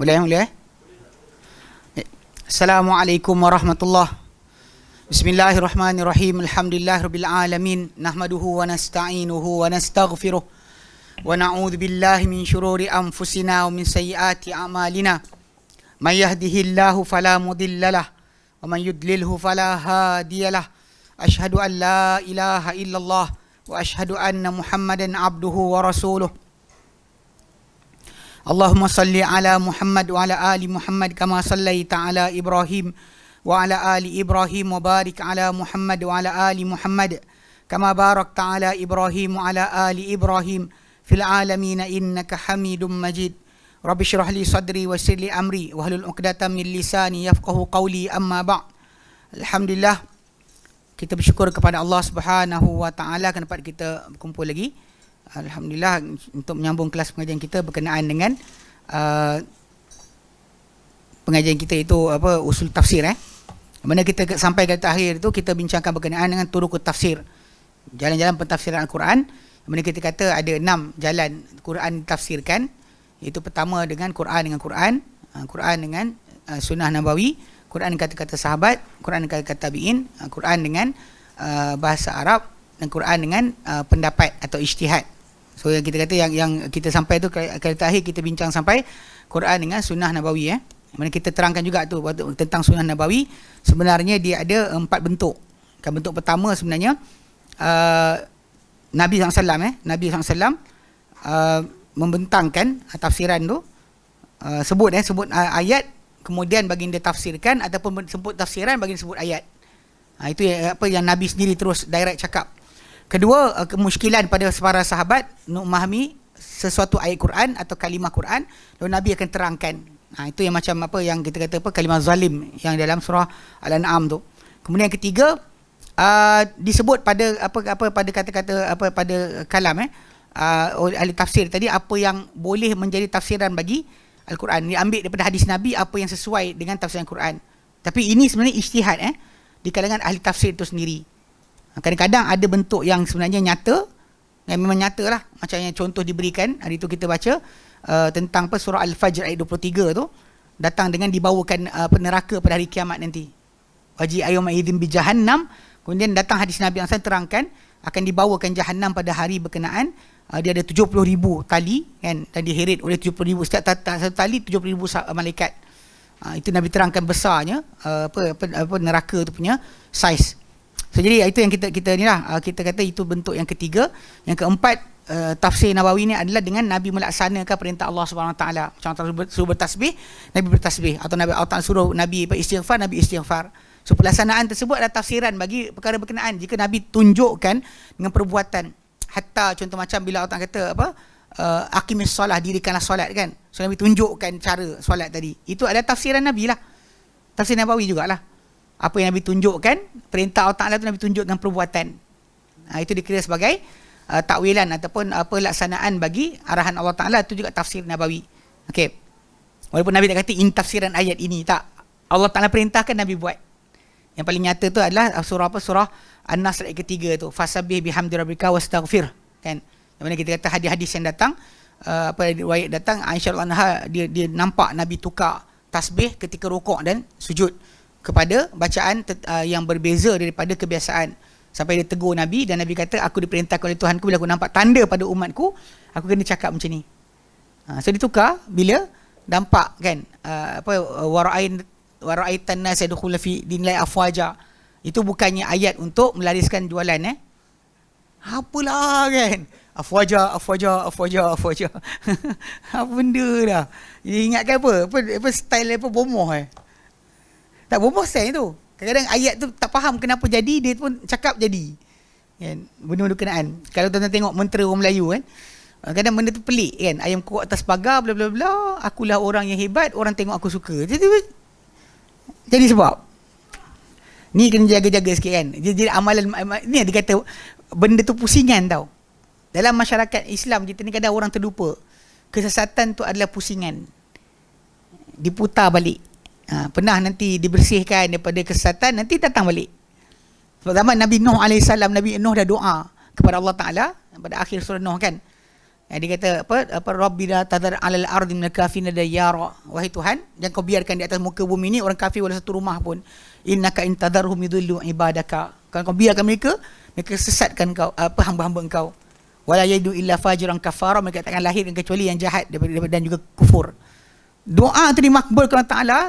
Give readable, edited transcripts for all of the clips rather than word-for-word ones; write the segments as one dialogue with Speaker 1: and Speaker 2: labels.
Speaker 1: Boleh? Assalamualaikum warahmatullahi. Bismillahirrahmanirrahim. Alhamdulillahirabbil alamin. Nahmaduhu wa nasta'inuhu wa nastaghfiruh. Wa na'udzu billahi min shururi anfusina wa min sayyiati a'malina. May yahdihillahu fala mudhillalah wa man yudlilhu fala hadiyalah. Asyhadu an la ilaha illallah wa asyhadu anna Muhammadan abduhu wa rasuluh. Allahumma salli ala Muhammad wa ala ali Muhammad kama sallaita ala Ibrahim wa ala ali Ibrahim wa barik ala Muhammad wa ala ali Muhammad kama barakta ala Ibrahim wa ala ali Ibrahim fil alamin innaka Hamidum Majid. Rabbi shrah li sadri wa yassir li amri wahlul 'uqdatam min lisani yafqahu qawli, amma ba'd. Alhamdulillah, kita bersyukur kepada Allah Subhanahu wa taala kerana dapat kita berkumpul lagi. Alhamdulillah, untuk menyambung kelas pengajian kita berkenaan dengan pengajian kita itu usul tafsir. Mana kita sampai ke akhir itu kita bincangkan berkenaan dengan turukut tafsir, jalan-jalan pentafsiran Al-Quran. Mana kita kata ada 6 jalan Quran ditafsirkan, iaitu pertama dengan Quran dengan Quran, Quran dengan sunnah nabawi, Quran dengan kata-kata sahabat, Quran dengan kata-kata tabi'in, Quran dengan bahasa Arab, dan Quran dengan pendapat atau ijtihad. So yang kita kata yang kita sampai tu kali terakhir kita bincang sampai Quran dengan sunnah nabawi. Mana kita terangkan juga tu tentang sunnah nabawi, sebenarnya dia ada 4 bentuk. Bentuk pertama sebenarnya Nabi SAW Nabi SAW membentangkan tafsiran tu, sebut ayat, kemudian baginda tafsirkan, ataupun sebut tafsiran baginda sebut ayat. Itu yang Nabi sendiri terus direct cakap. Kedua, kemusykilan pada para sahabat nak memahami sesuatu ayat Quran atau kalimah Quran, lalu Nabi akan terangkan. Itu yang macam yang kita kata kalimah zalim yang dalam surah Al-An'am tu. Kemudian yang ketiga, disebut pada pada kata-kata pada kalam oleh ahli tafsir tadi, apa yang boleh menjadi tafsiran bagi Al-Quran. Dia ambil daripada hadis Nabi apa yang sesuai dengan tafsiran Quran. Tapi ini sebenarnya ijtihad di kalangan ahli tafsir itu sendiri. Kadang-kadang ada bentuk yang sebenarnya nyata, yang memang nyata lah. Macam yang contoh diberikan, hari itu kita baca tentang surah Al-Fajr ayat 23 tu, datang dengan dibawakan neraka pada hari kiamat nanti. Waji ayyuma idzin bi jahannam. Kemudian datang hadis Nabi yang saya terangkan, akan dibawakan jahannam pada hari berkenaan. Dia ada 70,000 tali kan, dan diheret oleh 70,000, setiap satu tali 70,000 malaikat. Itu Nabi terangkan besarnya neraka tu punya saiz. So, jadi itu yang kita ni lah, kita kata itu bentuk yang ketiga. Yang keempat, tafsir Nabawi ni adalah dengan Nabi melaksanakan perintah Allah Subhanahu Wa Taala. Macam Allah suruh bertasbih, Nabi bertasbih, atau Nabi Allah suruh Nabi beristighfar, Nabi istighfar. So pelaksanaan tersebut adalah tafsiran bagi perkara berkenaan. Jika Nabi tunjukkan dengan perbuatan, hatta contoh macam bila Allah kata aqimis solah, dirikanlah solat kan. So Nabi tunjukkan cara solat tadi. Itu adalah tafsiran Nabi lah. Tafsir Nabawi jugalah. Apa yang Nabi tunjukkan, perintah Allah Ta'ala tu Nabi tunjukkan perbuatan. Itu dikira sebagai takwilan ataupun pelaksanaan bagi arahan Allah Ta'ala. Itu juga tafsir Nabawi. Okey. Walaupun Nabi tak kata in tafsiran ayat ini, tak. Allah Ta'ala perintahkan Nabi buat. Yang paling nyata tu adalah surah An-Nas ayat ketiga tu, fasabbih bihamdi rabbika wastaghfir kan. Yang mana kita kata hadis-hadis yang datang, riwayat datang, Aisyah radhiyallahu anha dia nampak Nabi tukar tasbih ketika rukuk dan sujud kepada bacaan yang berbeza daripada kebiasaan, sampai dia tegur Nabi, dan Nabi kata, aku diperintahkan oleh Tuhanku bila aku nampak tanda pada umatku, aku kena cakap macam ni. So ditukar bila nampak kan wara'aitan nas yadkhuluna fi dinillahi afwaja. Itu bukannya ayat untuk melariskan jualan apalah kan, afwaja apa benda dah. Dia ingatkan apa style bomoh tak bomoh style tu. Kadang-kadang ayat tu tak faham kenapa jadi, dia pun cakap jadi kan, benda-benda kenaan. Kalau tuan-tuan tengok mentera orang Melayu kan, kadang benda tu pelik kan, ayam kuat atas pagar bla bla bla, akulah orang yang hebat, orang tengok aku suka. Jadi sebab ni kena jaga-jaga sikit kan. Jadi amalan ni dia kata benda tu pusingan tau. Dalam masyarakat Islam kita ni kadang orang terlupa, kesesatan tu adalah pusingan, diputar balik. Pernah nanti dibersihkan daripada kesesatan, nanti datang balik. Sebab zaman Nabi Nuh AS, Nabi Nuh dah doa kepada Allah Ta'ala pada akhir surah Nuh kan, Dia kata apa Rabbina tadar 'alal ardi minal kafirin dayyara. Wahai Tuhan, jangan kau biarkan di atas muka bumi ni orang kafir walau satu rumah pun. Innaka in tadarhum yudhillu ibadaka. Kalau kau biarkan mereka sesatkan kau hamba-hamba engkau. Wala yaidu illa fajiran kafara, mereka takkan lahirkan kecuali yang jahat dan juga kufur. Doa tu dimakbulkan Allah Taala,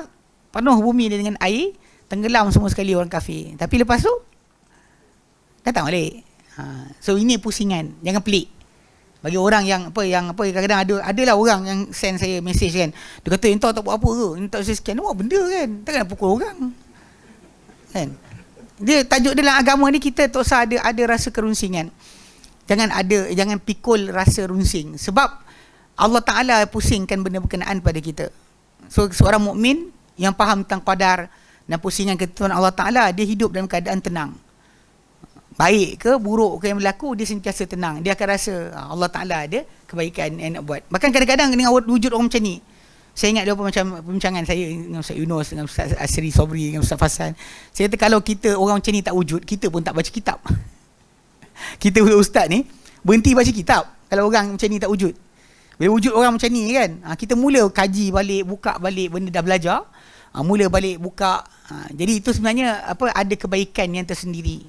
Speaker 1: penuh bumi dengan air, tenggelam semua sekali orang kafir. Tapi lepas tu datang balik. So ini pusingan, jangan pelik. Bagi orang yang kadang-kadang adalah orang yang send saya message kan. Dia kata entah tak buat apa ke? Entah saya sekian buat benda kan. Takkan nak pukul orang. Kan? Dia tajuk dalam agama ni kita tak usah ada rasa kerunsingan. Jangan pikul rasa runsing sebab Allah Taala pusingkan benda berkenaan pada kita. So seorang mukmin yang faham tentang qadar dan pusingan ketentuan Allah Taala, dia hidup dalam keadaan tenang. Baik ke buruk ke yang berlaku, dia sentiasa tenang. Dia akan rasa Allah Taala ada kebaikan yang nak buat. Bahkan kadang-kadang dengan wujud orang macam ni, saya ingat dia macam perbincangan saya dengan Ustaz Yunus, dengan Ustaz Asri Sobri, dengan Ustaz Fasan. Saya kata kalau kita orang macam ni tak wujud, kita pun tak baca kitab. Kita ustaz ni berhenti baca kitab kalau orang macam ni tak wujud. Bila wujud orang macam ni kan, kita mula kaji balik, buka balik benda dah belajar, mula balik buka. Jadi itu sebenarnya ada kebaikan yang tersendiri.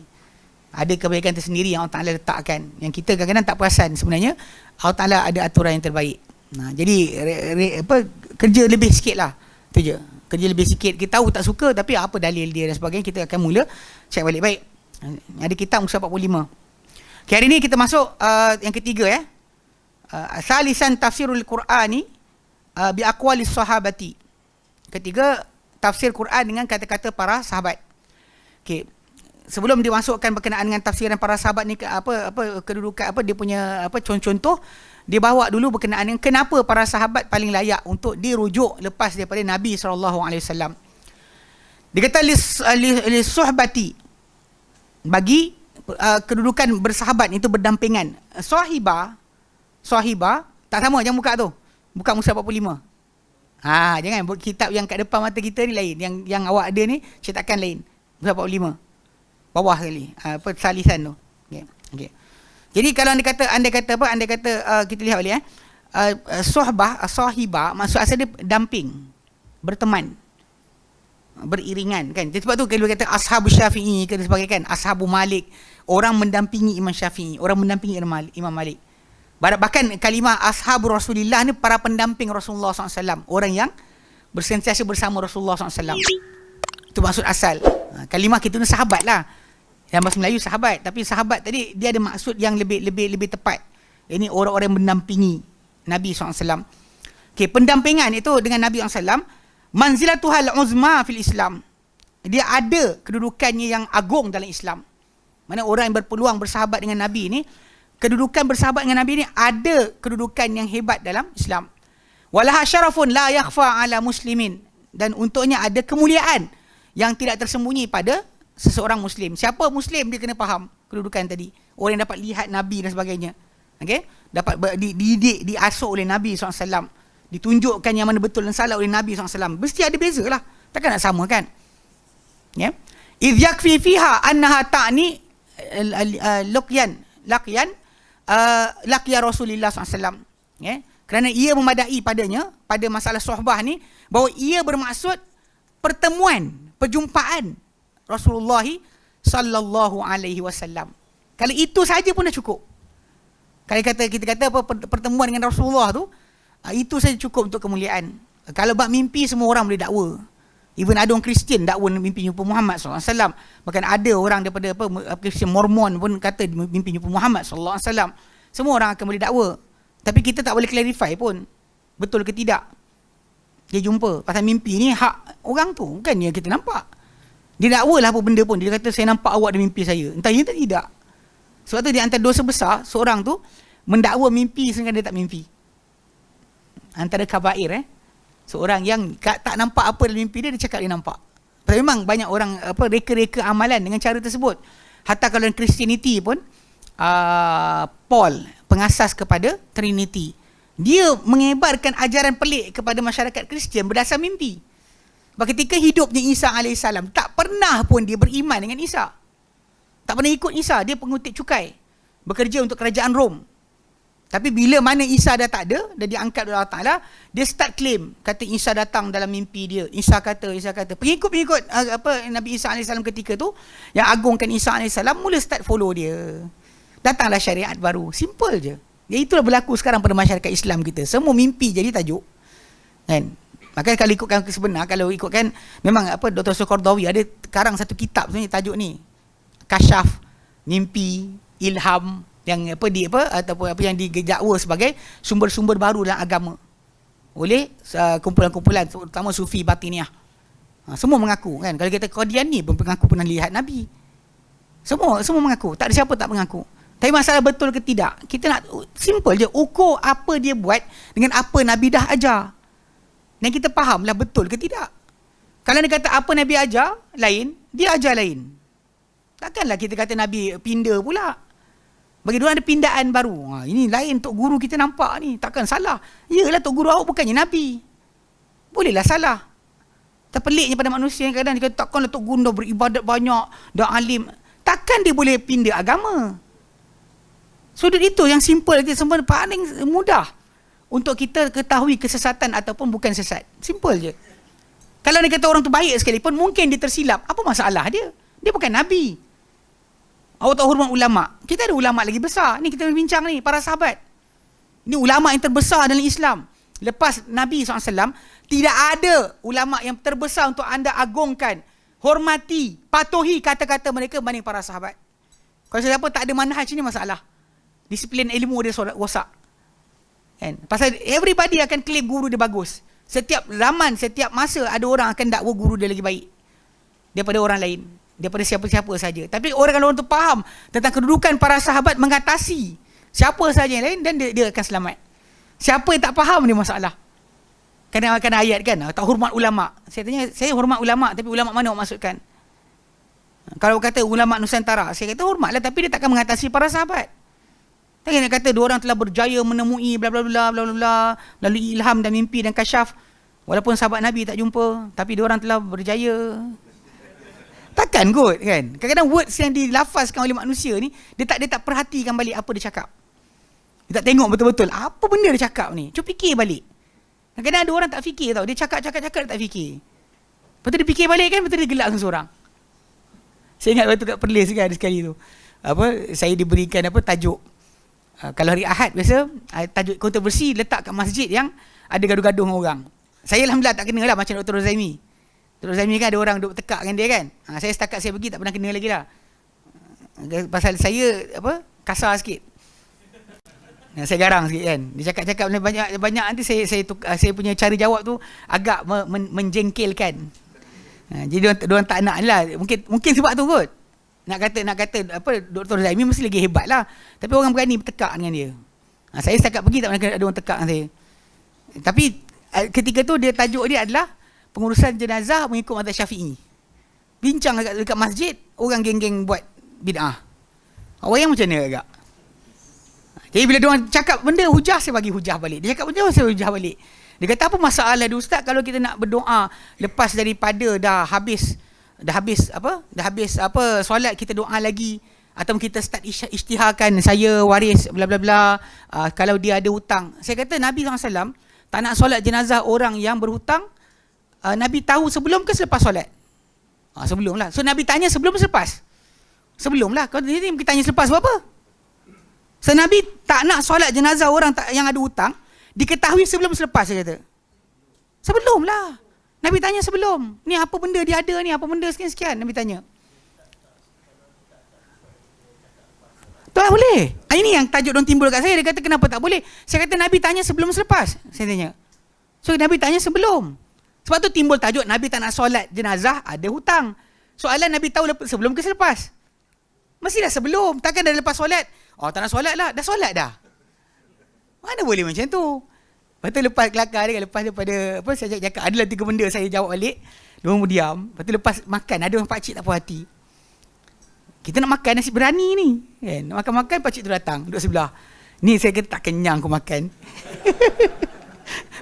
Speaker 1: Ada kebaikan tersendiri yang Allah Ta'ala letakkan, yang kita kadang-kadang tak perasan sebenarnya Allah Ta'ala ada aturan yang terbaik. Jadi kerja lebih sikit lah, itu je. Kerja lebih sikit, kita tahu tak suka tapi apa dalil dia dan sebagainya, kita akan mula cek balik. Baik, ada kitab muka 45. Okay, hari ni kita masuk yang ketiga salisan tafsirul Qur'ani bi aqwalis sahabati. Ketiga, tafsir Quran dengan kata-kata para sahabat. Okey, sebelum dimasukkan berkenaan dengan tafsiran para sahabat ni kedudukan dia punya contoh, dia bawa dulu berkenaan dengan kenapa para sahabat paling layak untuk dirujuk lepas daripada Nabi SAW. Dia kata li suhbati, bagi kedudukan bersahabat itu berdampingan. Sahibah tak sama, jangan buka tu. Buka muka 45. Jangan kitab yang kat depan mata kita ni lain, yang awak ada ni cetakan lain. Muka 45. Bawah sekali salisan tu. Okay. Jadi kalau anda kata kita lihat balik sahibah maksud asal dia damping, berteman, beriringan kan. Sebab tu kalau kata ashabu Syafi'i ke sebagai kan, ashabu Malik, orang mendampingi Imam Syafi'i, orang mendampingi Imam Malik. Bahkan kalimah ashabu Rasulillah ni para pendamping Rasulullah SAW, orang yang bersentiasa bersama Rasulullah SAW. Itu maksud asal. Kalimah kita ni sahabat lah. Dalam bahasa Melayu sahabat, tapi sahabat tadi dia ada maksud yang lebih tepat. Ini orang-orang yang mendampingi Nabi SAW. Okey, pendampingan itu dengan Nabi SAW, manzilatuhal uzma fil Islam. Dia ada kedudukannya yang agung dalam Islam. Mana orang yang berpeluang bersahabat dengan Nabi ni, kedudukan bersahabat dengan Nabi ni ada kedudukan yang hebat dalam Islam. Walaha syarafun la yakhfa ala muslimin, dan untuknya ada kemuliaan yang tidak tersembunyi pada seseorang Muslim. Siapa Muslim dia kena faham kedudukan tadi. Orang yang dapat lihat Nabi dan sebagainya. Okay? Dapat dididik, diasuh oleh Nabi SAW. Ditunjukkan yang mana betul dan salah oleh Nabi SAW. Mesti ada beza lah. Takkan nak sama kan? Ya. Idh yakfi fiha annaha ta'ni laqya Rasulullah SAW. Ya. Kerana ia memadai padanya, pada masalah sohbah ni, bahawa ia bermaksud pertemuan, perjumpaan Rasulullah sallallahu alaihi wasallam. Kalau itu saja pun dah cukup. Kalau kita kata pertemuan dengan Rasulullah tu, itu saja cukup untuk kemuliaan. Kalau bab mimpi semua orang boleh dakwa. Even ada orang Kristian dakwa mimpi jumpa Muhammad sallallahu alaihi wasallam. Bahkan ada orang daripada Kristian Mormon pun kata mimpi jumpa Muhammad sallallahu alaihi wasallam. Semua orang akan boleh dakwa. Tapi kita tak boleh clarify pun betul ke tidak. Dia jumpa pasal mimpi ni hak orang tu, bukannya kita nampak. Dia dakwa lah apa benda pun. Dia kata saya nampak awak dalam mimpi saya. Entah ya atau tidak. Sebab tu di antara dosa besar seorang tu mendakwa mimpi sedangkan dia tak mimpi. Antara kabair seorang yang tak nampak apa dalam mimpi dia cakap dia nampak. Tapi memang banyak orang reka-reka amalan dengan cara tersebut. Hatta kalau dalam Christianity pun Paul, pengasas kepada Trinity, dia mengebarkan ajaran pelik kepada masyarakat Kristian berdasar mimpi. Ketika hidupnya Isa AS, tak pernah pun dia beriman dengan Isa. Tak pernah ikut Isa. Dia pengutip cukai, bekerja untuk kerajaan Rom. Tapi bila mana Isa dah tak ada, dah diangkat oleh Allah Ta'ala, dia start claim, kata Isa datang dalam mimpi dia. Isa kata. Pengikut-pengikut Nabi Isa AS ketika tu, yang agungkan Isa AS, mula start follow dia. Datanglah syariat baru. Simple je. Ya, itulah berlaku sekarang pada masyarakat Islam kita. Semua mimpi jadi tajuk. Kan? Makanya kalau ikutkan sebenar, kalau ikutkan, memang Dr. Al-Qaradawi ada karang satu kitab sebenarnya tajuk ni. Kasyaf, mimpi, ilham, yang ataupun yang didakwa sebagai sumber-sumber baru dalam agama oleh kumpulan-kumpulan terutama sufi batiniah. Semua mengaku kan, kalau kita Qadiani pun mengaku pernah lihat Nabi. Semua mengaku, tak ada siapa tak mengaku. Tapi masalah betul ke tidak, kita nak simple je, ukur apa dia buat dengan apa Nabi dah ajar. Dan kita fahamlah betul ke tidak. Kalau dia kata apa Nabi ajar lain, dia ajar lain. Takkanlah kita kata Nabi pinda pula. Bagi diorang ada pindaan baru. Ini lain Tok Guru kita nampak ni. Takkan salah. Yalah Tok Guru awak bukannya Nabi. Bolehlah salah. Terpeliknya pada manusia yang kadang dia kata takkanlah Tok Guru dah beribadat banyak, dah alim. Takkan dia boleh pindah agama. Sudut itu yang simple, itu semua paling mudah untuk kita ketahui kesesatan ataupun bukan sesat. Simple je. Kalau dia kata orang tu baik sekalipun, mungkin dia tersilap. Apa masalah dia? Dia bukan Nabi. Awak tak hormat ulama'. Kita ada ulama' lagi besar. Ni kita bincang ni, para sahabat. Ini ulama' yang terbesar dalam Islam. Lepas Nabi SAW, tidak ada ulama' yang terbesar untuk anda agungkan, hormati, patuhi kata-kata mereka banding para sahabat. Kalau siapa tak ada manhaj ni masalah. Disiplin ilmu dia rosak. Kan? Pasal everybody akan claim guru dia bagus. Setiap zaman, setiap masa ada orang akan dakwa guru dia lagi baik daripada orang lain, daripada siapa-siapa saja. Tapi kalau orang tu faham tentang kedudukan para sahabat mengatasi siapa saja yang lain, dan dia akan selamat. Siapa yang tak faham dia masalah. Kadang-kadang ayat kan, tak hormat ulama'. Saya tanya, saya hormat ulama', tapi ulama' mana awak maksudkan? Kalau kata ulama' Nusantara, saya kata hormatlah, tapi dia takkan mengatasi para sahabat. Tak nak kata dua orang telah berjaya menemui bla bla bla bla bla melalui ilham dan mimpi dan kasyaf. Walaupun sahabat Nabi tak jumpa, tapi dua orang telah berjaya. Takkan kot kan? Kadang-kadang words yang dilafazkan oleh manusia ni, dia tak perhatikan balik apa dia cakap. Dia tak tengok betul-betul apa benda dia cakap ni. Cuba fikir balik. Kadang-kadang ada orang tak fikir tau. Dia cakap dia tak fikir. Betul dia fikir balik kan, betul dia gelak seorang. Saya ingat waktu kat Perlis kan sekali tu. Saya diberikan tajuk. Kalau hari Ahad biasa tajuk kontroversi letak kat masjid yang ada gaduh-gaduh dengan orang. Saya alhamdulillah tak kena lah macam Dr. Rozaimi. Dr. Rozaimi kan ada orang duk tekak dengan dia kan. Saya setakat saya pergi tak pernah kena lagi lah. Pasal saya kasar sikit. Saya garang sikit kan. Dia cakap-cakap banyak nanti saya punya cara jawab tu agak menjengkelkan. Jadi diorang tak nak lah. Mungkin sebab tu kot. Nak kata Dr. Zaimi mesti lagi hebat lah. Tapi orang berani bertekak dengan dia. Saya setakat pergi tak pernah ada orang tekak dengan saya. Tapi ketika tu tajuk dia adalah pengurusan jenazah mengikut mazhab Syafi'i. Bincang dekat masjid, orang geng-geng buat bid'ah. Awak yang macam mana agak? Jadi bila diorang cakap benda hujah, saya bagi hujah balik. Dia cakap benda, saya hujah balik. Dia kata apa masalah dia Ustaz kalau kita nak berdoa lepas daripada dah habis solat, kita doa lagi, atau kita start isytiharkan saya waris bla bla bla, kalau dia ada hutang. Saya kata Nabi SAW tak nak solat jenazah orang yang berhutang. Nabi tahu sebelum ke selepas solat? Sebelum lah. So Nabi tanya sebelum ke selepas? Sebelum lah. Kalau ni kita tanya selepas buat apa? So Nabi tak nak solat jenazah orang yang ada hutang diketahui sebelum selepas. Saya kata sebelum lah. Nabi tanya sebelum. Ni apa benda dia ada ni? Apa benda sekian-sekian? Nabi tanya. Tak boleh. Ini yang tajuk dong timbul kat saya. Dia kata kenapa tak boleh? Saya kata Nabi tanya sebelum selepas. Saya tanya. So Nabi tanya sebelum. Sebab tu timbul tajuk Nabi tak nak solat jenazah ada hutang. Soalan Nabi tahu sebelum ke selepas? Mestilah sebelum. Takkan dah lepas solat. Tak nak solat lah. Dah solat dah. Mana boleh macam tu? Lepas tu lepas kelakar dia kan, lepas daripada saya cakap adalah 3 benda saya jawab balik. Dia orang diam. Lepas tu lepas makan, ada orang pakcik tak puas hati. Kita nak makan nasi berani ni kan? Nak makan-makan, pakcik tu datang duduk sebelah. Ni saya kata tak kenyang aku makan.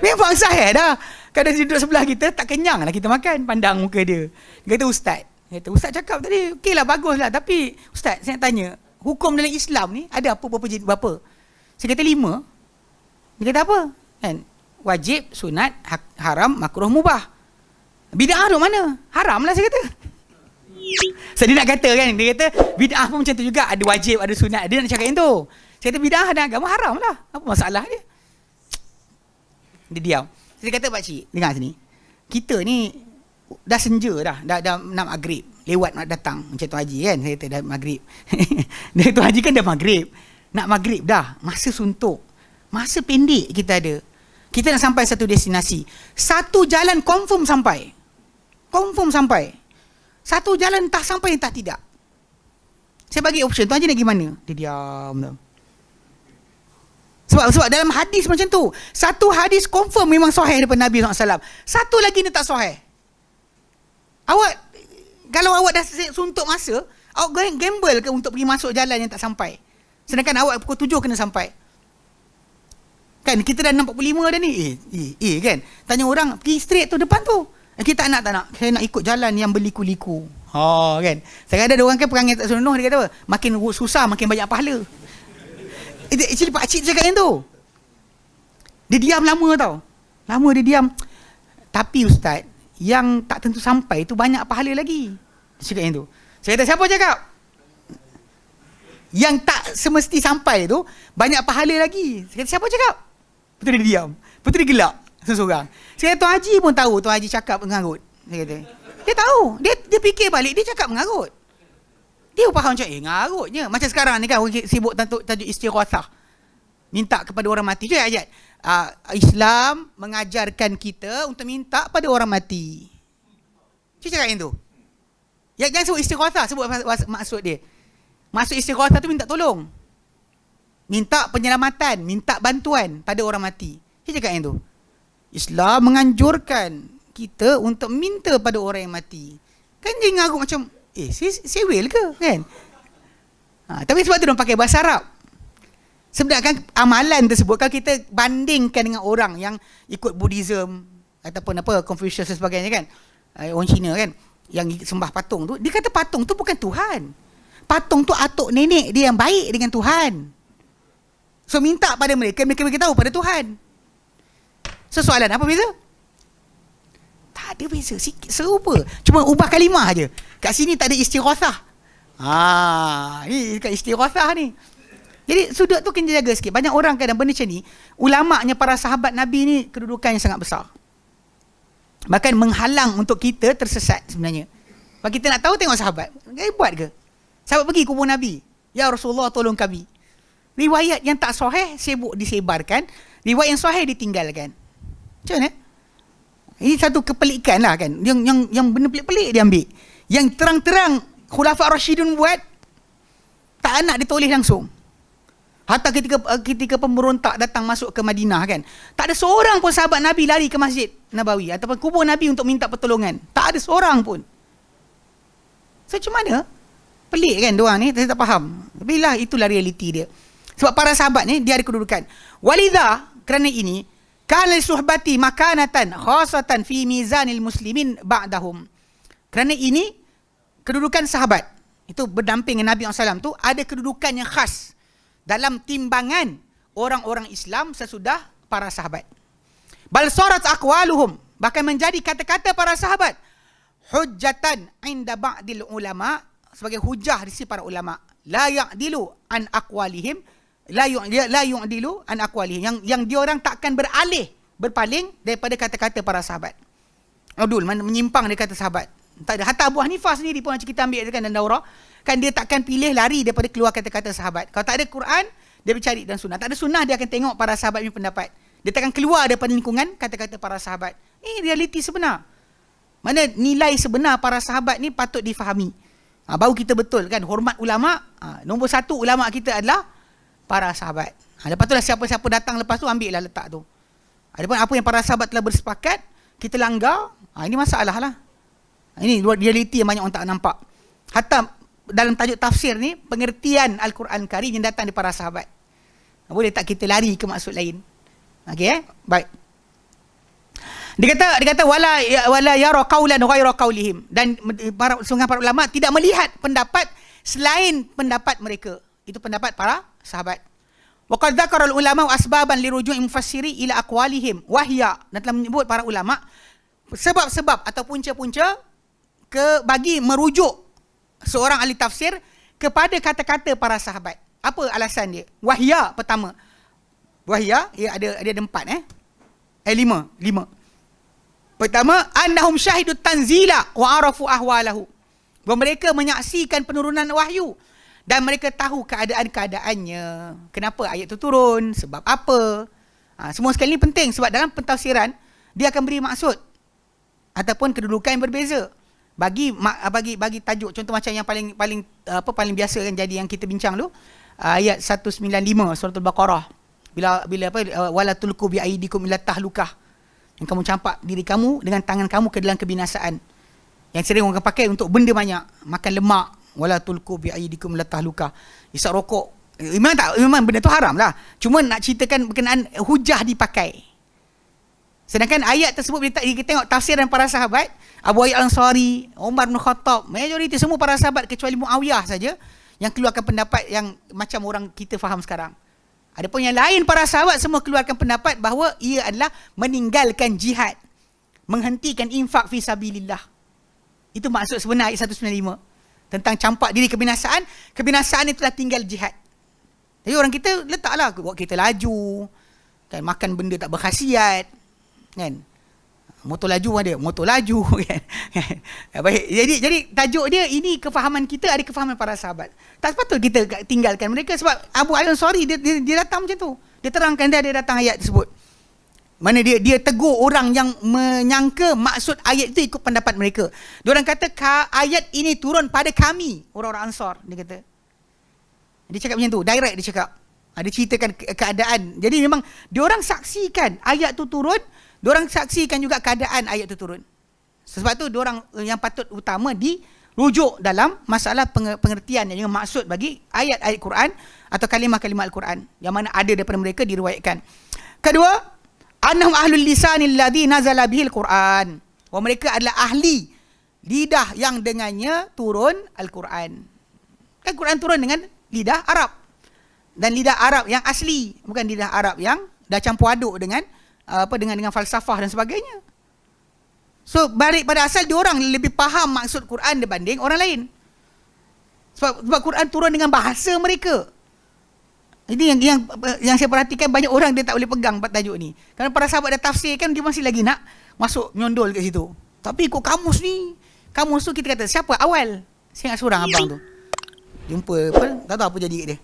Speaker 1: Memang saya dah. Kalau dia duduk sebelah kita, tak kenyang lah kita makan. Pandang muka dia. Dia kata Ustaz. Ustaz cakap tadi okey lah, bagus lah. Tapi Ustaz saya nak tanya, hukum dalam Islam ni ada berapa? Saya kata 5. Dia kata apa? Kan? Wajib, sunat, haram, makruh, mubah. Bid'ah tu mana? Haram lah saya kata. So dia nak kata kan, dia kata bid'ah pun macam tu juga, ada wajib, ada sunat. Dia nak cakap yang tu. Saya kata bid'ah dan agama haram lah. Apa masalah dia? Dia diam. Saya kata pakcik, dengar sini. Kita ni dah senja dah nak maghrib. Lewat nak datang macam tu haji kan. Saya kata dah maghrib. Dia tu haji kan dah maghrib. Nak maghrib dah. Masa suntuk. Masa pendek kita ada. Kita nak sampai satu destinasi. Satu jalan confirm sampai. Confirm sampai. Satu jalan entah sampai entah tidak. Saya bagi option. Tuan Haji nak pergi mana? Dia diam. Sebab dalam hadis macam tu. Satu hadis confirm memang sahih daripada Nabi SAW. Satu lagi ni tak sahih. Kalau awak dah suntuk masa, awak gamble ke untuk pergi masuk jalan yang tak sampai? Sedangkan awak pukul 7 kena sampai. Kan kita dah 6.45 dah ni. Kan. Tanya orang, pergi straight tu depan tu. Kita tak nak. Saya nak ikut jalan yang berliku-liku. Kan. Saya ada orang kan perangai tak senonoh, dia kata apa? Makin susah makin banyak pahala. Actually pakcik cakap yang tu. Dia diam lama tau. Lama dia diam. Tapi ustaz, yang tak tentu sampai tu banyak pahala lagi. Dia cakap yang tu. Saya kata, siapa cakap? Yang tak semesti sampai tu banyak pahala lagi. Saya kata, siapa cakap? Betul dia diam. Betul dia gelak seseorang. Saya kata, Tuan Haji pun tahu Tuan Haji cakap mengarut. Saya kata, dia tahu. Dia fikir balik, dia cakap mengarut. Dia faham macam, ngarutnya. Macam sekarang ni kan, orang sibuk tajuk istighathah. Minta kepada orang mati. Itu ayat. Islam mengajarkan kita untuk minta pada orang mati. Cik cakap yang tu. Jangan sebut istighathah, sebut maksud dia. Maksud istighathah tu minta tolong. Minta penyelamatan, minta bantuan pada orang mati. Cik cakap yang tu. Islam menganjurkan kita untuk minta pada orang yang mati. Kan dia ngarut macam, sewel ke kan? Tapi sebab tu dia pakai bahasa Arab. Sebenarnya amalan tersebut kalau kita bandingkan dengan orang yang ikut Buddhism ataupun Confucius dan sebagainya kan, orang Cina kan, yang sembah patung tu, dia kata patung tu bukan Tuhan. Patung tu atuk nenek dia yang baik dengan Tuhan. So minta pada mereka beritahu pada Tuhan. So soalan apa beza? Tak ada beza, serupa. Cuma ubah kalimah aje. Kat sini tak ada istighathah. Ni kat istighathah ni. Jadi sudut tu kena jaga sikit. Banyak orang kadang benda macam ni, ulama'nya para sahabat Nabi ni kedudukannya sangat besar. Bahkan menghalang untuk kita tersesat sebenarnya. Kalau kita nak tahu, tengok sahabat. Buat ke? Sahabat pergi kubur Nabi. Ya Rasulullah, tolong kami. Riwayat yang tak sahih sibuk disebarkan. Riwayat yang sahih ditinggalkan. Macam mana? Ini satu kepelikan lah kan. Yang benda pelik-pelik dia ambil. Yang terang-terang Khulafa' Rashidun buat, tak nak ditoleh langsung. Hatta ketika pemberontak datang masuk ke Madinah kan, tak ada seorang pun sahabat Nabi lari ke Masjid Nabawi ataupun kubur Nabi untuk minta pertolongan. Tak ada seorang pun. So macam mana? Pelik kan diorang ni, saya tak faham. Tapi lah itulah realiti dia. Sebab para sahabat ni dia ada kedudukan. Walidha, kerana ini, kana lisuhbati makanatan khasatan fi mizanil muslimin ba'dahum. Kerana ini kedudukan sahabat itu berdamping dengan Nabi SAW tu ada kedudukan yang khas dalam timbangan orang-orang Islam sesudah para sahabat. Bal sarat aqwaluhum, bahkan menjadi kata-kata para sahabat hujjatan inda ba'dil ulama, sebagai hujah di sisi para ulama. La ya'dilu an aqwalihim, la yu'dilu an aqwalihim, yang diorang takkan berpaling daripada kata-kata para sahabat. Udul menyimpang dari kata sahabat. Tak ada. Hatta Abu Hanifah sendiri pun macam kita ambil kan dalam daurah, kan dia takkan pilih lari daripada keluar kata-kata sahabat. Kalau tak ada Quran, dia bercari dan sunnah. Tak ada sunnah, dia akan tengok para sahabat punya pendapat. Dia takkan keluar daripada lingkungan kata-kata para sahabat. Ini realiti sebenar. Mana nilai sebenar para sahabat ni patut difahami. Baru kita betul kan hormat ulama. Nombor satu ulama kita adalah para sahabat. Lepas tu lah siapa-siapa datang lepas tu ambil lah letak tu. Adapun apa yang para sahabat telah bersepakat, kita langgar, ini masalah lah. Ini realiti yang banyak orang tak nampak. Hatta dalam tajuk tafsir ni, pengertian Al-Quran Karim yang datang dari para sahabat. Boleh tak kita lari ke maksud lain? Okey baik. Dia kata wala yara qaulan ghayra qaulihim, dan para ulama tidak melihat pendapat selain pendapat mereka. Itu pendapat para sahabat. Wa qad dzakara al-ulama asbaban liruju'i mufassiri ila aqwalihim wa hiya, dan telah menyebut para ulama sebab-sebab atau punca-punca bagi merujuk seorang ahli tafsir kepada kata-kata para sahabat. Apa alasan dia? Wahya pertama. Wahya ada 4 lima. Pertama, annahum syahidut tanzila wa arafu ahwalahu. Bahawa mereka menyaksikan penurunan wahyu dan mereka tahu keadaan-keadaannya. Kenapa ayat itu turun, sebab apa. Semua sekali ini penting sebab dalam pentafsiran dia akan beri maksud ataupun kedudukan yang berbeza. Bagi tajuk, contoh macam yang paling biasa kan jadi yang kita bincang tu, ayat 195 surah Al-Baqarah. Bila wala tulqu bi aidikum ila tahlukah. Yang kamu campak diri kamu dengan tangan kamu ke dalam kebinasaan. Yang sering orang pakai untuk benda banyak, makan lemak, wala tulqu bi aidikum ila tahlukah. Isap rokok. Memang benda tu haram lah. Cuma nak ceritakan berkenaan hujah dipakai. Sedangkan ayat tersebut kita tengok tafsiran para sahabat, Abu Ayyub Al-Ansari, Umar bin Khattab, majoriti semua para sahabat kecuali Muawiyah saja yang keluarkan pendapat yang macam orang kita faham sekarang. Adapun yang lain para sahabat semua keluarkan pendapat bahawa ia adalah meninggalkan jihad, menghentikan infak fi sabilillah. Itu maksud sebenar ayat 195 tentang campak diri kebinasaan. Kebinasaan itulah tinggal jihad. Jadi orang kita letaklah buat kereta laju, kan, makan benda tak berkhasiat, kan. Motor laju ada, motor laju kan. Baik. Jadi tajuk dia ini kefahaman kita, ada kefahaman para sahabat. Tak sepatut kita tinggalkan mereka sebab Abu Ayyub Al-Ansari dia datang macam tu. Dia terangkan dia datang ayat tersebut. Mana dia tegur orang yang menyangka maksud ayat itu ikut pendapat mereka. Diorang kata ayat ini turun pada kami, orang-orang Ansar, dia kata. Dia cakap macam tu, direct dia cakap. Dia ceritakan keadaan. Jadi memang diorang saksikan ayat tu turun. Diorang saksikan juga keadaan ayat itu turun. Sebab tu diorang yang patut utama dirujuk dalam masalah pengertian yang maksud bagi ayat-ayat Quran atau kalimah-kalimah Al-Quran yang mana ada daripada mereka diriwayatkan. Kedua, annahum ahlul lisanil ladzi nazala bihil Quran. Bahawa mereka adalah ahli lidah yang dengannya turun Al-Quran. Kan Quran turun dengan lidah Arab. Dan lidah Arab yang asli, bukan lidah Arab yang dah campur aduk dengan dengan falsafah dan sebagainya. So balik pada asal diorang lebih faham maksud Quran dibanding orang lain. Sebab Quran turun dengan bahasa mereka. Ini yang saya perhatikan banyak orang dia tak boleh pegang tajuk ni. Kerana para sahabat dah tafsirkan, dia masih lagi nak masuk nyondol kat situ. Tapi ikut kamus ni, kamus tu kita kata siapa awal? Saya ingat seorang abang tu. Jumpa tak tahu apa jadi kat dia.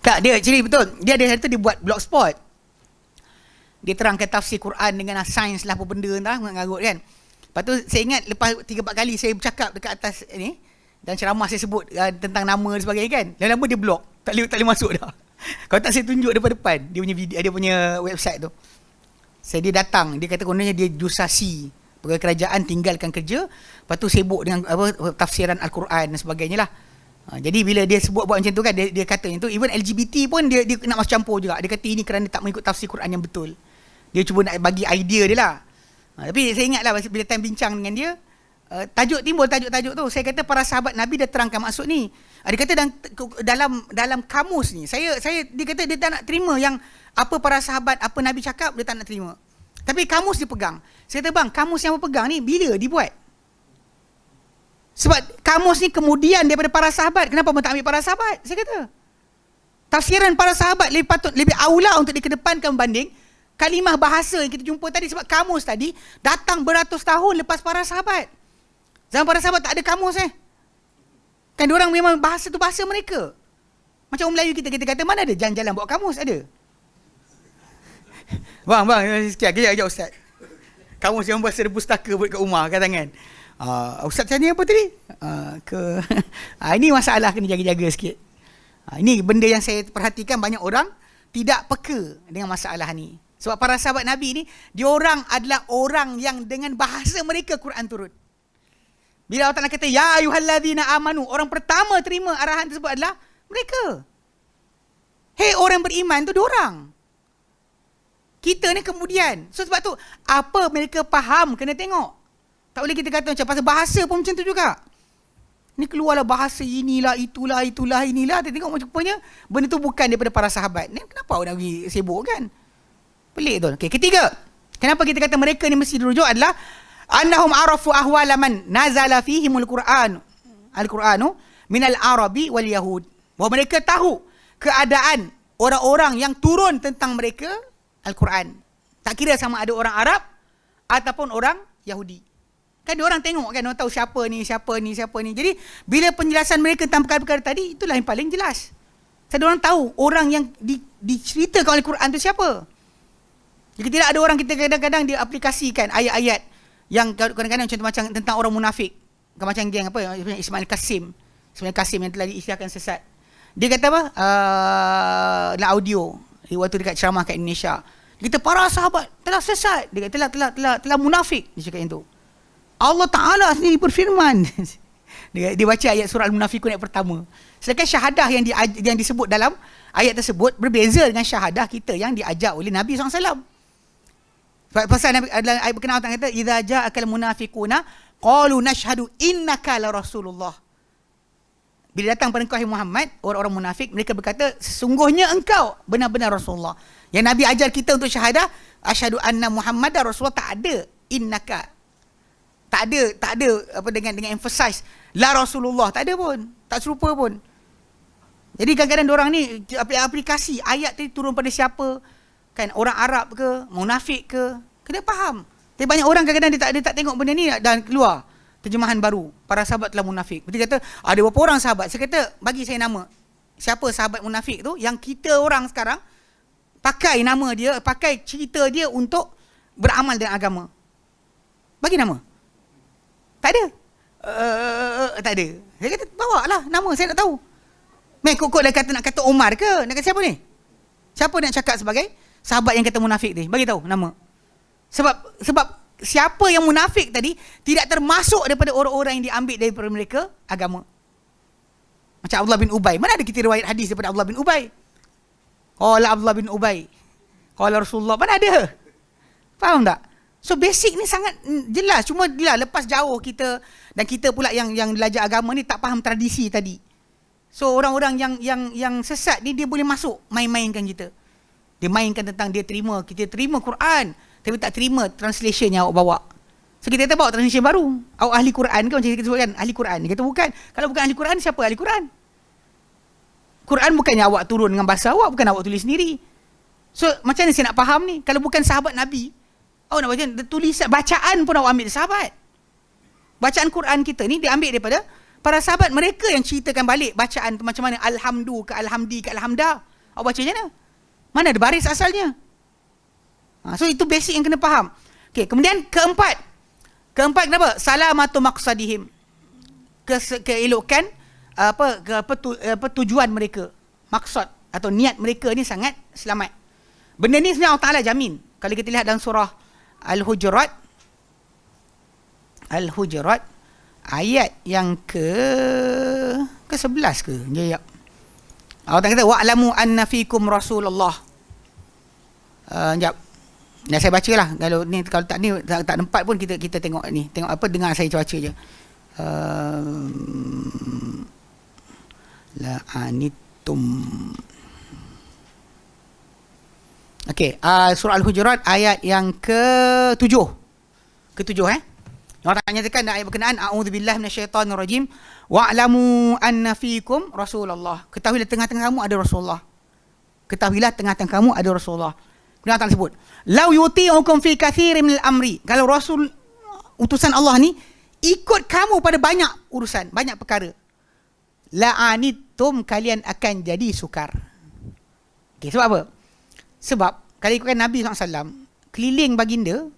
Speaker 1: Tak, dia actually betul. Dia ada hari tu dia buat blogspot. Dia terangkan tafsir Quran dengan sains lah apa benda entah, mengarut kan. Lepas tu saya ingat lepas 3-4 kali saya bercakap dekat atas ni dan ceramah saya sebut tentang nama dan sebagainya kan. Lama-lama dia block. Tak boleh masuk dah. Kalau tak saya tunjuk depan-depan dia punya video, dia punya website tu. Dia datang, dia kata kononnya dia jusasi pegawai kerajaan tinggalkan kerja, lepas tu sibuk dengan tafsiran Al-Quran dan sebagainya lah. Jadi bila dia sebut buat macam tu kan, dia kata macam tu, even LGBT pun dia nak masuk campur juga. Dia kata ini kerana tak mengikut tafsir Quran yang betul. Dia cuba nak bagi idea dia lah. Tapi saya ingat lah bila time bincang dengan dia, timbul tajuk-tajuk tu. Saya kata para sahabat Nabi dah terangkan maksud ni. Dia kata dalam kamus ni, dia kata dia tak nak terima yang apa para sahabat, apa Nabi cakap, dia tak nak terima. Tapi kamus dia pegang. Saya kata bang, kamus yang pegang ni bila dibuat? Sebab kamus ni kemudian daripada para sahabat. Kenapa tak ambil para sahabat? Saya kata tafsiran para sahabat lebih aula untuk dikedepankan berbanding kalimah bahasa yang kita jumpa tadi. Sebab kamus tadi datang beratus tahun lepas para sahabat. Zaman para sahabat tak ada kamus kan diorang memang bahasa tu bahasa mereka. Macam orang Melayu kita kata mana ada jalan-jalan bawa kamus, ada? Bang sekejap Ustaz. Kamus yang bahasa pustaka buat kat rumah kat tangan. Ustaz tanya apa tadi? Ini masalah kena jaga-jaga sikit. Ini benda yang saya perhatikan banyak orang tidak peka dengan masalah ni. Sebab para sahabat Nabi ni, diorang adalah orang yang dengan bahasa mereka Quran turun. Bila Allah Ta'ala kata, ya ayuhalladzina amanu, orang pertama terima arahan tersebut adalah mereka. Hei orang beriman tu diorang. Kita ni kemudian. So sebab tu, apa mereka faham kena tengok. Tak boleh kita kata macam pasal bahasa pun macam tu juga. Ni keluarlah bahasa inilah, itulah, inilah. Dia tengok macam rupanya benda tu bukan daripada para sahabat. Ni kenapa orang pergi sibuk kan? Pelik tu. Okay, ketiga. Kenapa kita kata mereka ni mesti dirujuk adalah annahum arafu ahwala man nazala fihimul Qur'an. Al-Qur'anu minal Arabi wal Yahud. Bahawa mereka tahu keadaan orang-orang yang turun tentang mereka Al-Quran. Tak kira sama ada orang Arab ataupun orang Yahudi. Kan dia orang tengok kan, orang tahu siapa ni. Jadi bila penjelasan mereka tentang perkara-perkara tadi, itulah yang paling jelas. Sebab orang tahu orang yang diceritakan oleh Quran tu siapa. Jadi tidak ada orang kita kadang-kadang dia aplikasikan ayat-ayat yang kadang-kadang contoh macam tentang orang munafik. Macam geng apa, Ismail Kasim yang telah diisytiharkan sesat. Dia kata apa? Dalam audio waktu dekat ceramah kat Indonesia. Dia kata para sahabat telah sesat. Dia kata telah munafik. Dia cakap yang tu. Allah Ta'ala sendiri berfirman. dia baca ayat surah Al-Munafiqun ayat pertama. Sedangkan syahadah yang disebut dalam ayat tersebut berbeza dengan syahadah kita yang diajar oleh Nabi SAW. Pasal Nabi adalah ayat berkenaan kata idza ja'akal munafiquna qalu nashhadu innaka la rasulullah. Bila datang pada engkau Muhammad, orang-orang munafik, mereka berkata, sesungguhnya engkau benar-benar Rasulullah. Yang Nabi ajar kita untuk syahadah, asyhadu anna Muhammadar Rasulullah, tak ada innaka. Tak ada apa dengan emphasize la Rasulullah, tak ada pun. Tak serupa pun. Jadi kadang-kadang diorang ni aplikasi ayat tadi turun pada siapa? Kan orang Arab ke, munafik ke? Kena faham. Tapi banyak orang kadang-kadang dia tak tengok benda ni dan keluar terjemahan baru, para sahabat telah munafik. Berarti kata, ada berapa orang sahabat? Saya kata, bagi saya nama. Siapa sahabat munafik tu? Yang kita orang sekarang, pakai nama dia, pakai cerita dia untuk beramal dengan agama. Bagi nama. Tak ada. Tak ada. Saya kata, bawa lah nama, saya nak tahu. Kok nak kata Omar ke? Nak kata siapa ni? Siapa nak cakap sebagai sahabat yang kata munafik ni? Bagi tahu nama. Sebab siapa yang munafik tadi tidak termasuk daripada orang-orang yang diambil daripada mereka agama. Macam Abdullah bin Ubay. Mana ada kita riwayat hadis daripada Abdullah bin Ubay? Qala Abdullah bin Ubay, qala Rasulullah. Mana ada? Faham tak? So basic ni sangat jelas. Cuma dia lepas jauh kita, dan kita pula yang belajar agama ni tak faham tradisi tadi. So orang-orang yang sesat ni dia boleh masuk main-mainkan kita. Dia mainkan tentang kita terima Quran, tapi tak terima translation yang awak bawa. So kita kata bawa translation baru. Awak ahli Quran ke? Macam kita sebutkan ahli Quran. Dia kata bukan. Kalau bukan ahli Quran, siapa ahli Quran? Quran bukannya awak turun dengan bahasa awak, bukan awak tulis sendiri. So macam mana saya nak faham ni? Kalau bukan sahabat Nabi, awak nak baca tulisan, bacaan pun awak ambil dari sahabat. Bacaan Quran kita ni diambil daripada para sahabat. Mereka yang ceritakan balik bacaan tu macam mana. Alhamdu ke alhamdi ke alhamda. Awak baca macam mana? Mana ada baris asalnya? So itu basic yang kena faham. Okay, kemudian keempat kenapa? Salamatu maqsadihim. Keelokan tujuan mereka. Maksud atau niat mereka ni sangat selamat. Benda ni sebenarnya Allah Ta'ala jamin. Kalau kita lihat dalam surah Al-Hujurat ayat yang ke-11 ke? Ya. Allah Ta'ala kata wa'lamu anna fikum Rasulullah. Sekejap. Dah saya bacalah. Kalau tak ni tak tempat pun kita tengok ni. Tengok apa, dengar saya baca je. La'anitum. Okey, surah Al-Hujurat ayat yang ke-7. Allah Ta'ala nyatakan dalam ayat berkenaan, a'udzubillahi minasyaitonirrajim, wa'lamu anna fikum Rasulullah. Ketahuilah tengah-tengah kamu ada Rasulullah. Kemudian Allah sebut, lau yuti'ukum fi katsirin minal amri. Kalau Rasul utusan Allah ni ikut kamu pada banyak urusan, banyak perkara, la'anitum, kalian akan jadi sukar. Okay, sebab apa? Sebab kalau ikutkan Nabi SAW, keliling baginda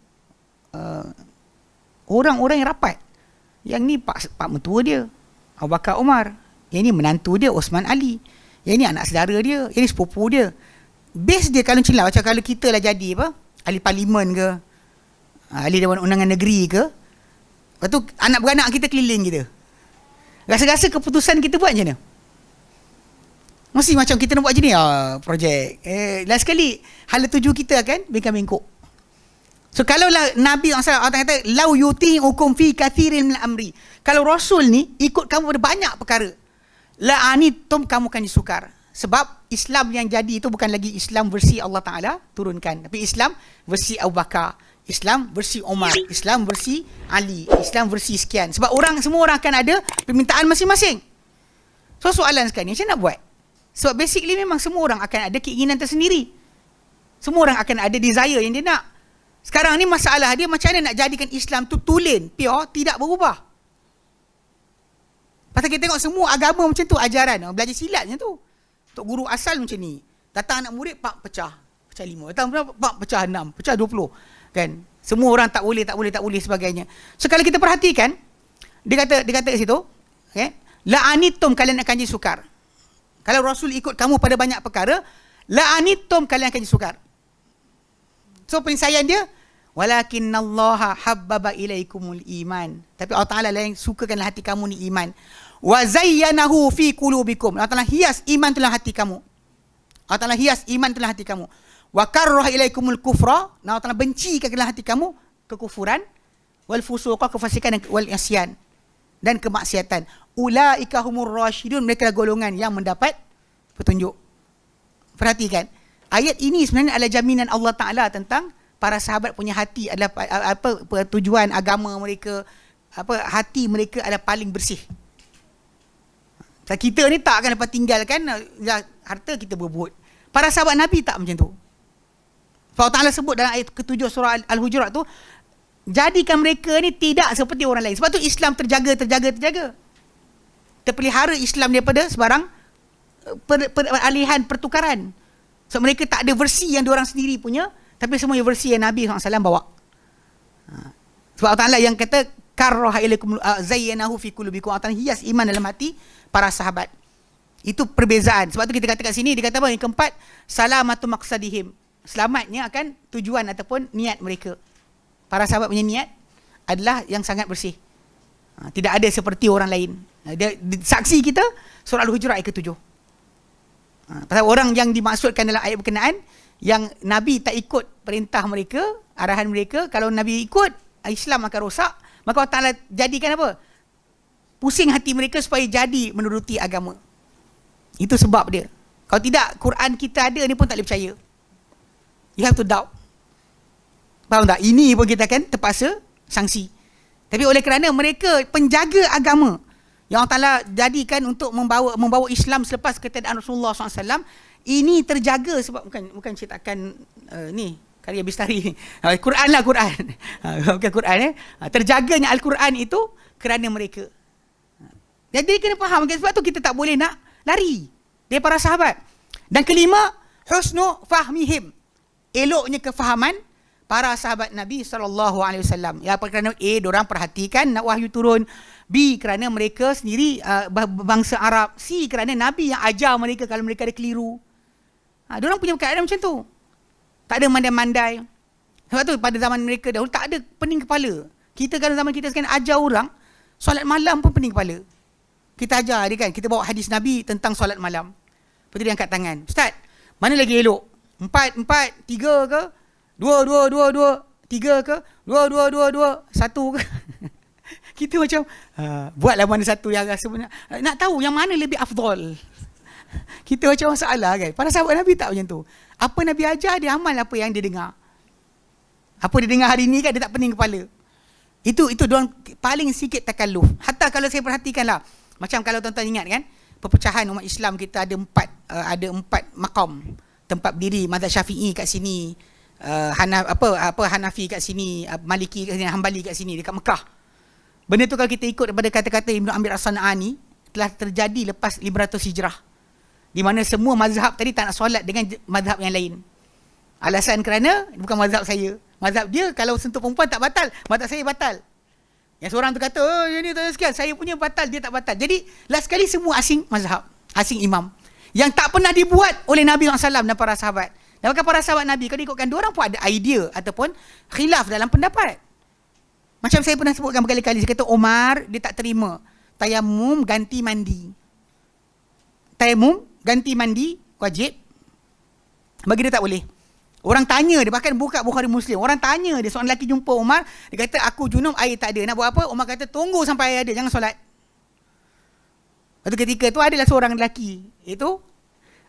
Speaker 1: orang-orang yang rapat. Yang ni pak mentua dia, Abu Bakar Umar. Yang ni menantu dia, Osman Ali. Yang ni anak saudara dia, yang ni sepupu dia. Base dia kalau celah, macam kalau kita lah jadi apa, ahli parlimen ke, ahli Dewan Undangan Negeri ke, lepas tu anak beranak kita keliling kita, rasa-rasa keputusan kita buat macam mana? Mesti macam kita nak buat je ni projek. Last sekali hala tuju kita kan bengkok. So kalau lah Nabi SAW, Allah kata lau yuti'ukum fi kathirin min amri, kalau Rasul ni ikut kamu pada banyak perkara, la anitum, kamu akan disukar. Sebab Islam yang jadi itu bukan lagi Islam versi Allah Ta'ala turunkan, tapi Islam versi Abu Bakar, Islam versi Umar, Islam versi Ali, Islam versi sekian. Sebab semua orang akan ada permintaan masing-masing. So soalan sekarang ni, macam nak buat? Sebab basically memang semua orang akan ada keinginan tersendiri. Semua orang akan ada desire yang dia nak. Sekarang ni masalah dia macam mana nak jadikan Islam tu tulen, pure, tidak berubah. Pasal kita tengok semua agama macam tu ajaran. Belajar silat macam tu. Tok guru asal macam ni. Datang anak murid, pak pecah 5. Datang pak pecah 6, pecah 20. Kan? Semua orang tak boleh sebagainya. So kalau kita perhatikan, dia kata kat situ, okay? La anitum, kalian akan jadi sukar. Kalau Rasul ikut kamu pada banyak perkara, la anitum, kalian akan jadi sukar. So penyelesaian dia, walakinallaha habbaba ilaikumul iman. Tapi Allah Ta'ala yang sukakanlah hati kamu ni iman. Wa zayyanahu fi qulubikum. Allah Ta'ala hias iman dalam hati kamu. Allah Ta'ala hias iman dalam hati kamu. Wa karraha ilaikumul kufra. Allah Ta'ala bencikan dalam hati kamu kekufuran, wal fusuqa, kefasikan, wal isyan, dan kemaksiatan. Ulaika humur rasyidun, mereka adalah golongan yang mendapat petunjuk. Perhatikan, ayat ini sebenarnya adalah jaminan Allah Ta'ala tentang para sahabat punya hati adalah apa tujuan agama mereka, hati mereka adalah paling bersih. Kita ni tak akan dapat tinggalkan harta kita berebut. Para sahabat Nabi tak macam tu. Allah Ta'ala sebut dalam ayat ke-7 surah Al-Hujurat tu, jadikan mereka ni tidak seperti orang lain. Sebab tu Islam terjaga. Terpelihara Islam daripada sebarang peralihan, pertukaran. So mereka tak ada versi yang diorang sendiri punya, tapi semua versi yang Nabi SAW bawa. Sebab Allah Ta'ala yang kata karraha ilaikum zayyanahu fi qulubikum, Allah Ta'ala hias iman dalam hati para sahabat. Itu perbezaan. Sebab tu kita kata kat sini, dia kata apa? Yang keempat, salamatu maqsadihim. Selamatnya akan tujuan ataupun niat mereka. Para sahabat punya niat adalah yang sangat bersih. Tidak ada seperti orang lain. Saksi kita surah Al-Hujurat ayat ke-7. Pasal orang yang dimaksudkan dalam ayat berkenaan, yang Nabi tak ikut perintah mereka, arahan mereka, kalau Nabi ikut, Islam akan rosak, maka Allah Ta'ala jadikan apa? Pusing hati mereka supaya jadi menuruti agama. Itu sebab dia. Kalau tidak, Quran kita ada ni pun tak boleh percaya. You have to doubt. Faham tak? Ini pun kita akan terpaksa sanksi. Tapi oleh kerana mereka penjaga agama yang Allah Ta'ala jadikan untuk membawa Islam selepas ketiadaan Rasulullah SAW, ini terjaga sebab bukan cetakan ni karya Bistari. Quran lah, Quran. Bukan Quran. Terjaganya Al-Quran itu kerana mereka. Jadi kena faham, sebab tu kita tak boleh nak lari dari para sahabat. Dan kelima, husnu fahmihim. Eloknya kefahaman para sahabat Nabi SAW. Ya, kerana A, diorang perhatikan nak wahyu turun. B, kerana mereka sendiri bangsa Arab. C, kerana Nabi yang ajar mereka kalau mereka ada keliru. Diorang punya keadaan macam tu. Tak ada mandai-mandai. Sebab tu pada zaman mereka dahulu tak ada pening kepala. Kita kalau zaman kita sekarang ajar orang, solat malam pun pening kepala. Kita ajar dia kan, kita bawa hadis Nabi tentang solat malam. Lepas tu dia angkat tangan. Ustaz, mana lagi elok? 4, 3 ke? 2, 3 ke? 2, 1 ke? Kita macam, buatlah mana satu yang rasa benar. Nak tahu yang mana lebih afdol. Kita macam masalah kan. Para sahabat Nabi tak macam tu. Apa Nabi ajar, dia amal apa yang dia dengar. Apa dia dengar hari ni kan, dia tak pening kepala. Itu diorang paling sikit takalluf. Hatta kalau saya perhatikan lah, macam kalau tuan-tuan ingat kan, perpecahan umat Islam kita ada empat maqam. Tempat berdiri mazhab Syafi'i kat sini, Hanafi kat sini, Maliki kat sini, Hambali kat sini dekat Mekah. Benda tu kalau kita ikut daripada kata-kata Ibnu Amir As-San'ani, telah terjadi lepas 500 Hijrah. Di mana semua mazhab tadi tak nak solat dengan mazhab yang lain. Alasan kerana bukan mazhab saya. Mazhab dia kalau sentuh perempuan tak batal, mazhab saya batal. Yang seorang tu kata, oh ini tak sekian, saya punya batal, dia tak batal. Jadi last sekali semua asing mazhab, asing imam. Yang tak pernah dibuat oleh Nabi SAW dan para sahabat. Dan bahkan para sahabat Nabi, kalau diikutkan, diorang pun ada idea ataupun khilaf dalam pendapat. Macam saya pernah sebutkan berkali-kali, saya kata Umar, dia tak terima tayamum ganti mandi. Tayamum ganti mandi wajib, bagi dia tak boleh. Orang tanya dia, bahkan buka Bukhari Muslim. Orang tanya dia, seorang lelaki jumpa Umar, dia kata aku junub, air tak ada. Nak buat apa? Umar kata tunggu sampai air ada, jangan solat. Lepas tu ketika tu adalah seorang lelaki, itu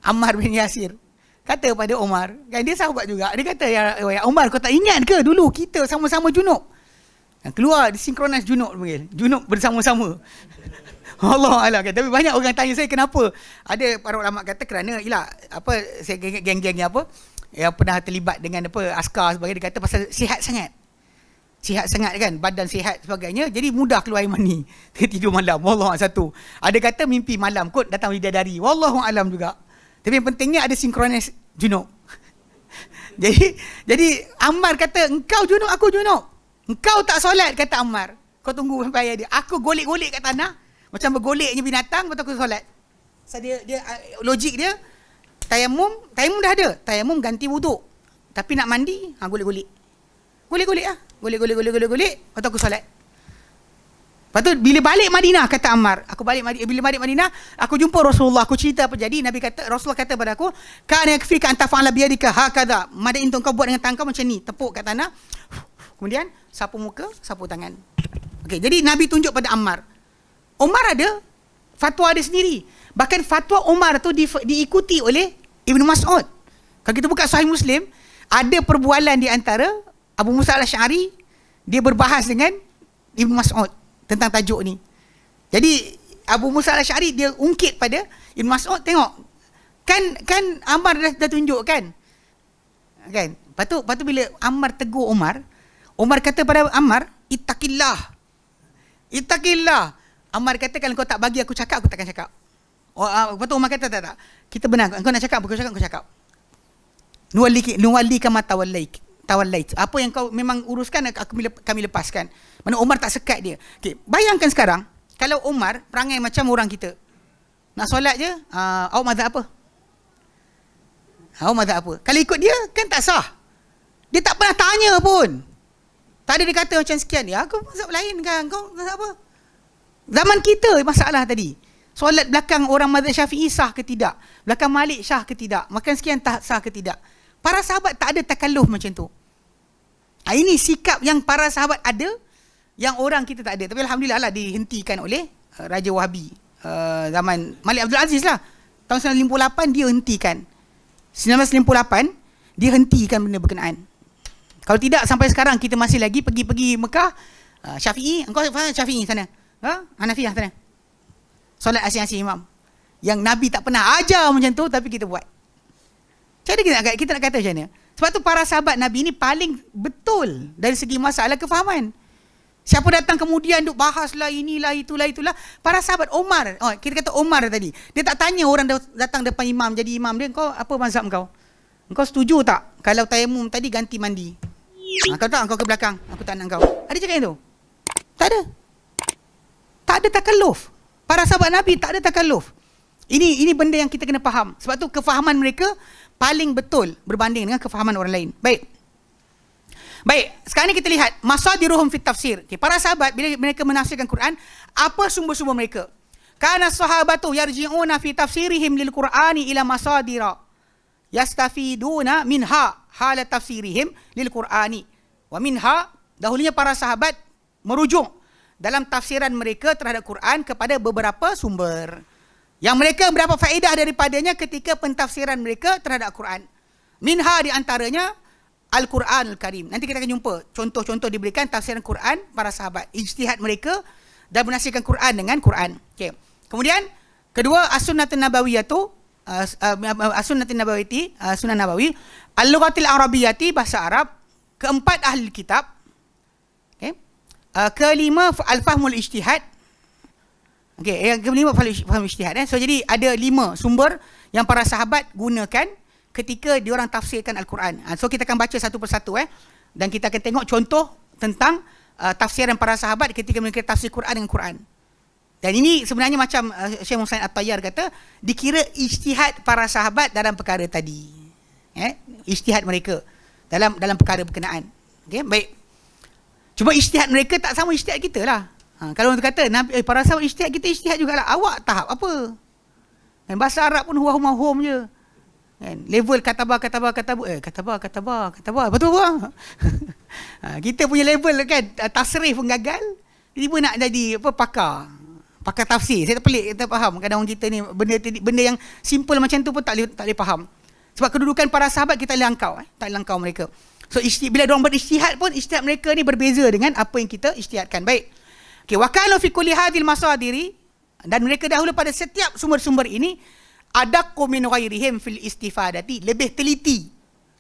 Speaker 1: Ammar bin Yasir. Kata pada Umar, kan dia sahabat juga. Dia kata, ya Umar, kau tak ingat ke dulu kita sama-sama junub? Keluar disinkronis junub panggil. Junub bersama-sama. Allah Allah. Tapi banyak orang tanya saya kenapa. Ada para ulama kata kerana ialah apa saya geng-geng ni apa yang pernah terlibat dengan apa askar sebagainya, dia kata pasal sihat sangat. Sihat sangat kan, badan sihat sebagainya, jadi mudah keluar air mani. Tidur malam. Wallahu satu. Ada kata mimpi malam kot datang bidadari. Wallahu alam juga. Tapi yang pentingnya ada sinkronis junub. jadi Ammar kata, engkau junub, aku junub. Engkau tak solat, kata Ammar. Kau tunggu sampai dia. Aku golek-golek kat tanah macam bergoleknya binatang, betul aku solat. So dia logik dia tayamum dah ada. Tayamum ganti wuduk. Tapi nak mandi, golek-golek. Golek-golek lah. Golek. Lepas tu aku solat. Lepas tu bila balik Madinah, kata Ammar, bila balik Madinah, aku jumpa Rasulullah, aku cerita apa jadi. Rasulullah kata pada aku, kana yakfika an taf'ala bi yadika hakadha. Madain tu kau buat dengan tangan kau macam ni, tepuk kat tanah. Kemudian sapu muka, sapu tangan. Okey, jadi Nabi tunjuk pada Ammar. Umar ada fatwa dia sendiri. Bahkan fatwa Umar tu diikuti oleh Ibnu Mas'ud. Kalau kita buka Sahih Muslim, ada perbualan di antara Abu Musa al-Asy'ari, dia berbahas dengan Ibnu Mas'ud tentang tajuk ni. Jadi Abu Musa al-Asy'ari dia ungkit pada Ibnu Mas'ud, tengok. Kan Ammar dah tunjuk kan? Lepas tu bila Ammar tegur Umar kata pada Ammar, ittaqillah. Ammar kata, kalau kau tak bagi aku cakap, aku takkan cakap. Lepas tu Umar kata, tak. Kita benar, kau nak cakap, kau cakap. Nuwalli kama tawallait. Apa yang kau memang uruskan, kami lepaskan. Mana Umar tak sekat dia. Okay, bayangkan sekarang, kalau Umar perangai macam orang kita. Nak solat je, awak mazhab apa? Kalau ikut dia, kan tak sah. Dia tak pernah tanya pun. Tak ada dia kata macam sekian. Ya, aku mazhab lain kan. Kau mazhab apa? Zaman kita masalah tadi. Solat belakang orang mazhab Syafi'i sah ke tidak? Belakang Malik sah ke tidak? Makan sekian sah ke tidak? Para sahabat tak ada takalluf macam tu. Ini sikap yang para sahabat ada, yang orang kita tak ada. Tapi alhamdulillah lah dihentikan oleh Raja Wahabi. Zaman Malik Abdul Aziz lah. Tahun 1958 dia hentikan. 1958 dia hentikan benda berkenaan. Kalau tidak sampai sekarang kita masih lagi pergi Mekah, Syafi'i, engkau faham Syafi'i sana. Hanafiyah sana. Solat asing-asing imam. Yang Nabi tak pernah ajar macam tu, tapi kita buat. Jadi kita nak kata macam mana? Sebab tu para sahabat Nabi ni paling betul dari segi masalah kefahaman. Siapa datang kemudian duk bahaslah inilah itulah. Para sahabat Umar, kita kata Umar tadi, dia tak tanya orang datang depan imam jadi imam dia, kau apa mazhab kau? Engkau setuju tak kalau tayamum tadi ganti mandi? Kau tak, kau ke belakang, aku tak nak kau. Ada cakap yang tu? Tak ada. Tak ada takalluf. Para sahabat Nabi tak ada takalluf. Ini benda yang kita kena faham. Sebab tu kefahaman mereka paling betul berbanding dengan kefahaman orang lain. Baik, sekarang ni kita lihat masadiruhum fit tafsir. Okay, para sahabat bila mereka menafsirkan Quran, apa sumber-sumber mereka? Kana sahabatu yarji'una fi tafsirihim lil Qur'ani ila masadira yastafiduna minha hala tafsirihim lil Qur'ani. Wa minha, dahulunya para sahabat merujuk dalam tafsiran mereka terhadap Quran kepada beberapa sumber yang mereka mendapat faedah daripadanya ketika pentafsiran mereka terhadap Quran. Minha di antaranya Al-Quran Al-Karim. Nanti kita akan jumpa contoh-contoh diberikan tafsiran Quran para sahabat, ijtihad mereka dan menafsirkan Quran dengan Quran. Okay. Kemudian kedua, as-sunnatun nabawiyatu, as-sunnatun nabawiyati, sunnah nabawi, al-lughatil arabiyyati, bahasa Arab. Keempat, ahli kitab. Okay. Kelima, al-fahmul ijtihad. Okay, yang kelima faham ijtihad. So jadi ada 5 sumber yang para sahabat gunakan ketika diorang tafsirkan Al-Quran. So kita akan baca satu persatu dan kita akan tengok contoh tentang tafsiran para sahabat ketika mereka tafsir Quran dengan Quran. Dan ini sebenarnya macam Syekh Muhammad At-Tayyar kata, dikira ijtihad para sahabat dalam perkara tadi. Ijtihad mereka dalam perkara berkenaan. Okay, baik. Cuma ijtihad mereka tak sama ijtihad kita lah. Kalau orang kata para sahabat ijtihad, kita ijtihad jugalah. Awak tahap apa? Dan bahasa Arab pun huwahum je. Kan? Level katabah, betul bang? Kita punya level kan, tasrif pun gagal. Tiba nak jadi apa, pakar tafsir. Saya tak pelik, tak faham. Kadang orang kita ni benda yang simple macam tu pun tak boleh faham. Sebab kedudukan para sahabat kita langkau, tak langkau mereka. So bila diorang berijtihad pun, ijtihad mereka ni berbeza dengan apa yang kita ijtihadkan. Baik. Okey, wa kanu fi kulli hadhil masadiri, dan mereka dahulu pada setiap sumber-sumber ini adaqqu min ghairihim fil istifadati, lebih teliti,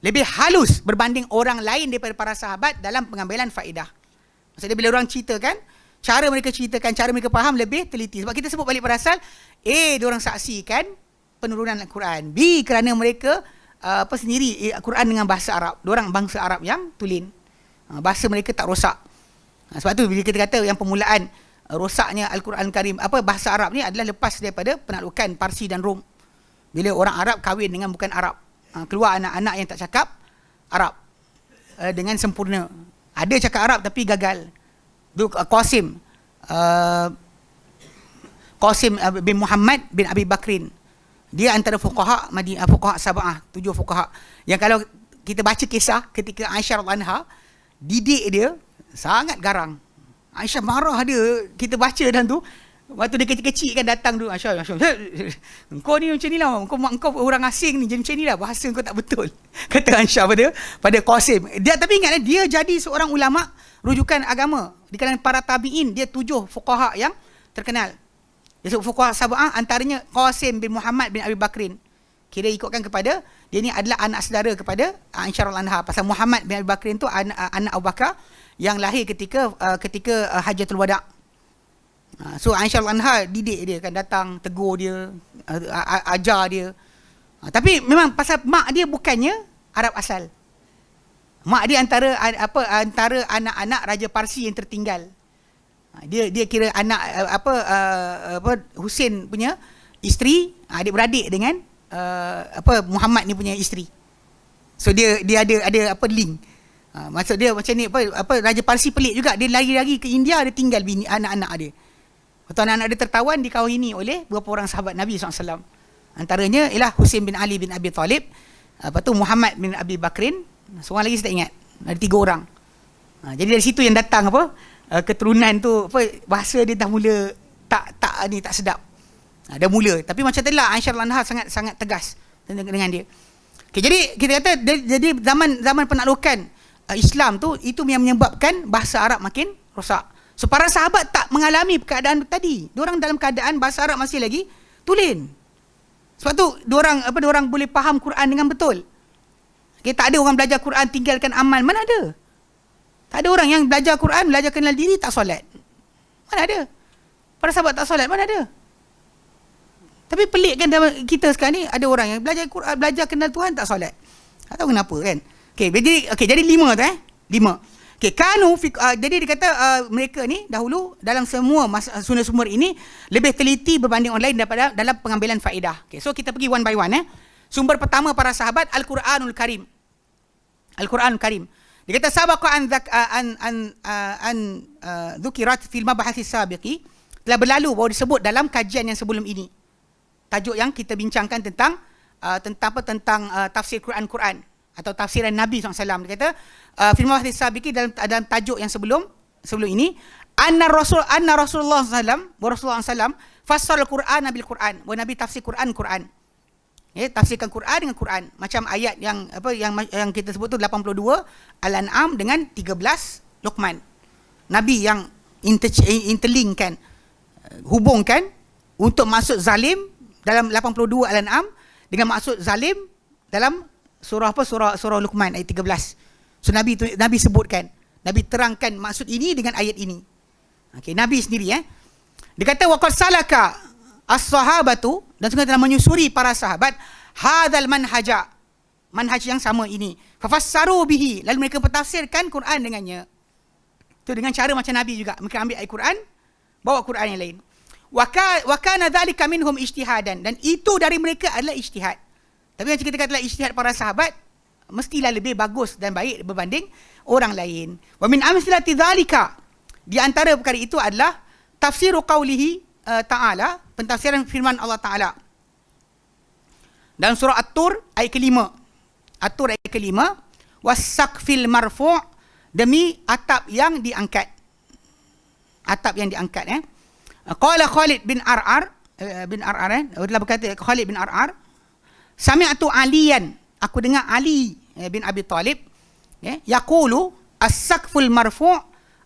Speaker 1: lebih halus berbanding orang lain daripada para sahabat dalam pengambilan faedah. Maksudnya bila orang ceritakan, cara mereka ceritakan, cara mereka faham lebih teliti. Sebab kita sebut balik pada asal, diorang saksikan penurunan Al-Quran. B, kerana mereka sendiri Al-Quran dengan bahasa Arab. Diorang bangsa Arab yang tulen. Bahasa mereka tak rosak. Sebab tu bila kita kata yang permulaan rosaknya Al-Quran Karim, bahasa Arab ni adalah lepas daripada penaklukan Parsi dan Rom. Bila orang Arab kahwin dengan bukan Arab. Keluar anak-anak yang tak cakap Arab dengan sempurna. Ada cakap Arab tapi gagal. Itu Qasim bin Muhammad bin Abi Bakrin. Dia antara fuqaha fuqaha sab'ah, 7 fuqaha. Yang kalau kita baca kisah ketika Aisyah radhiyallahu anha didik dia sangat garang. Aisyah marah dia, kita baca dan tu waktu dia kecil-kecil kan datang tu, Aisyah kau ni macam ni lah, kau orang asing ni jadi macam ni lah, bahasa kau tak betul. Kata Aisyah pada Qasim. Dia, tapi ingatlah dia jadi seorang ulama rujukan agama di kalangan para tabi'in. Dia 7 fuqaha yang terkenal. Dia sebut fuqaha sab'ah, antaranya Qasim bin Muhammad bin Abi Bakrin. Kira ikutkan kepada dia ni adalah anak saudara kepada Aisyah radhiyallahu anha. Pasal Muhammad bin Abi Bakrin tu anak Abu Bakar yang lahir ketika Hajjatul Wada'. So Aisyah radhiyallahu anha didik dia, kan datang tegur dia, ajar dia. Tapi memang pasal mak dia bukannya Arab asal. Mak dia antara anak-anak Raja Parsi yang tertinggal. Dia kira anak Husain punya isteri, adik-beradik dengan Muhammad ni punya isteri. So dia ada link. Maksud dia macam ni, Raja Parsi pelik juga, dia lari-lari ke India, dia tinggal bini anak-anak dia. Waktu anak-anak dia tertawan, dikahwini oleh beberapa orang sahabat Nabi SAW. Antaranya ialah Husain bin Ali bin Abi Talib, Muhammad bin Abi Bakrin, seorang lagi saya tak ingat, ada 3 orang. Jadi dari situ yang datang keturunan tu, bahasa dia dah mula tak sedap. Dah mula. Tapi macam itulah Aisyah radhiyallahu anha sangat tegas dengan dia. Okay, jadi kita kata jadi zaman penaklukan Islam tu, itu yang menyebabkan bahasa Arab makin rosak. So para sahabat tak mengalami keadaan tadi. Diorang dalam keadaan bahasa Arab masih lagi tulen. Sebab tu diorang boleh faham Quran dengan betul. Okay, tak ada orang belajar Quran tinggalkan amal, mana ada? Tak ada orang yang belajar Quran, belajar kenal diri, tak solat. Mana ada? Para sahabat tak solat, mana ada? Tapi pelik kan kita sekarang ni, ada orang yang belajar Quran, belajar kenal Tuhan, tak solat. Tak tahu kenapa kan? Jadi 5 tu 5. Jadi dia kata mereka ni dahulu dalam semua sumber ini lebih teliti berbanding orang lain daripada dalam pengambilan faedah. So kita pergi one by one. Sumber pertama para sahabat, Al-Quranul Karim. Al-Quranul Karim. Dia kata sabaqa an dzukirat fil mabahats sabiqi, telah berlalu bahawa disebut dalam kajian yang sebelum ini. Tajuk yang kita bincangkan tentang tafsir Quran atau tafsiran Nabi SAW. Dia kata fil mabahats sabiqi, dalam tajuk yang sebelum ini, anna Rasulullah SAW fassara al-Quran bil Quran, wa Nabi tafsir Quran. Tafsirkan Quran dengan Quran. Macam ayat yang kita sebut tu 82 Al-An'am dengan 13 Luqman. Nabi yang interlinkkan, hubungkan untuk maksud zalim dalam 82 Al-An'am dengan maksud zalim dalam surah Luqman ayat 13. So Nabi sebutkan, Nabi terangkan maksud ini dengan ayat ini. Okey, Nabi sendiri dia kata waqad salaka as-sahabatu, dan sungguh telah menyusuri para sahabat hadzal manhaj yang sama ini, fafassaru bihi, lalu mereka bertafsirkan Quran dengannya. Itu dengan cara macam Nabi juga, mereka ambil ayat Quran, bawa Quran yang lain. Wa kana dzalika minhum ijtihadan, dan itu dari mereka adalah ijtihad. Tapi macam kita katalah ijtihad para sahabat mestilah lebih bagus dan baik berbanding orang lain. Wa min amsilati dzalika, di antara perkara itu adalah tafsiru qaulihi ta'ala, pentafsiran firman Allah Ta'ala. Dalam surah At-Tur ayat kelima. At-Tur ayat kelima. Was-saqfil marfu' demi atap yang diangkat. Atap yang diangkat. Qala Khalid bin Ar'ar telah berkata Khalid bin Ar'ar, sami'tu Aliyan, aku dengar Ali bin Abi Talib yaqulu as-saqful marfu',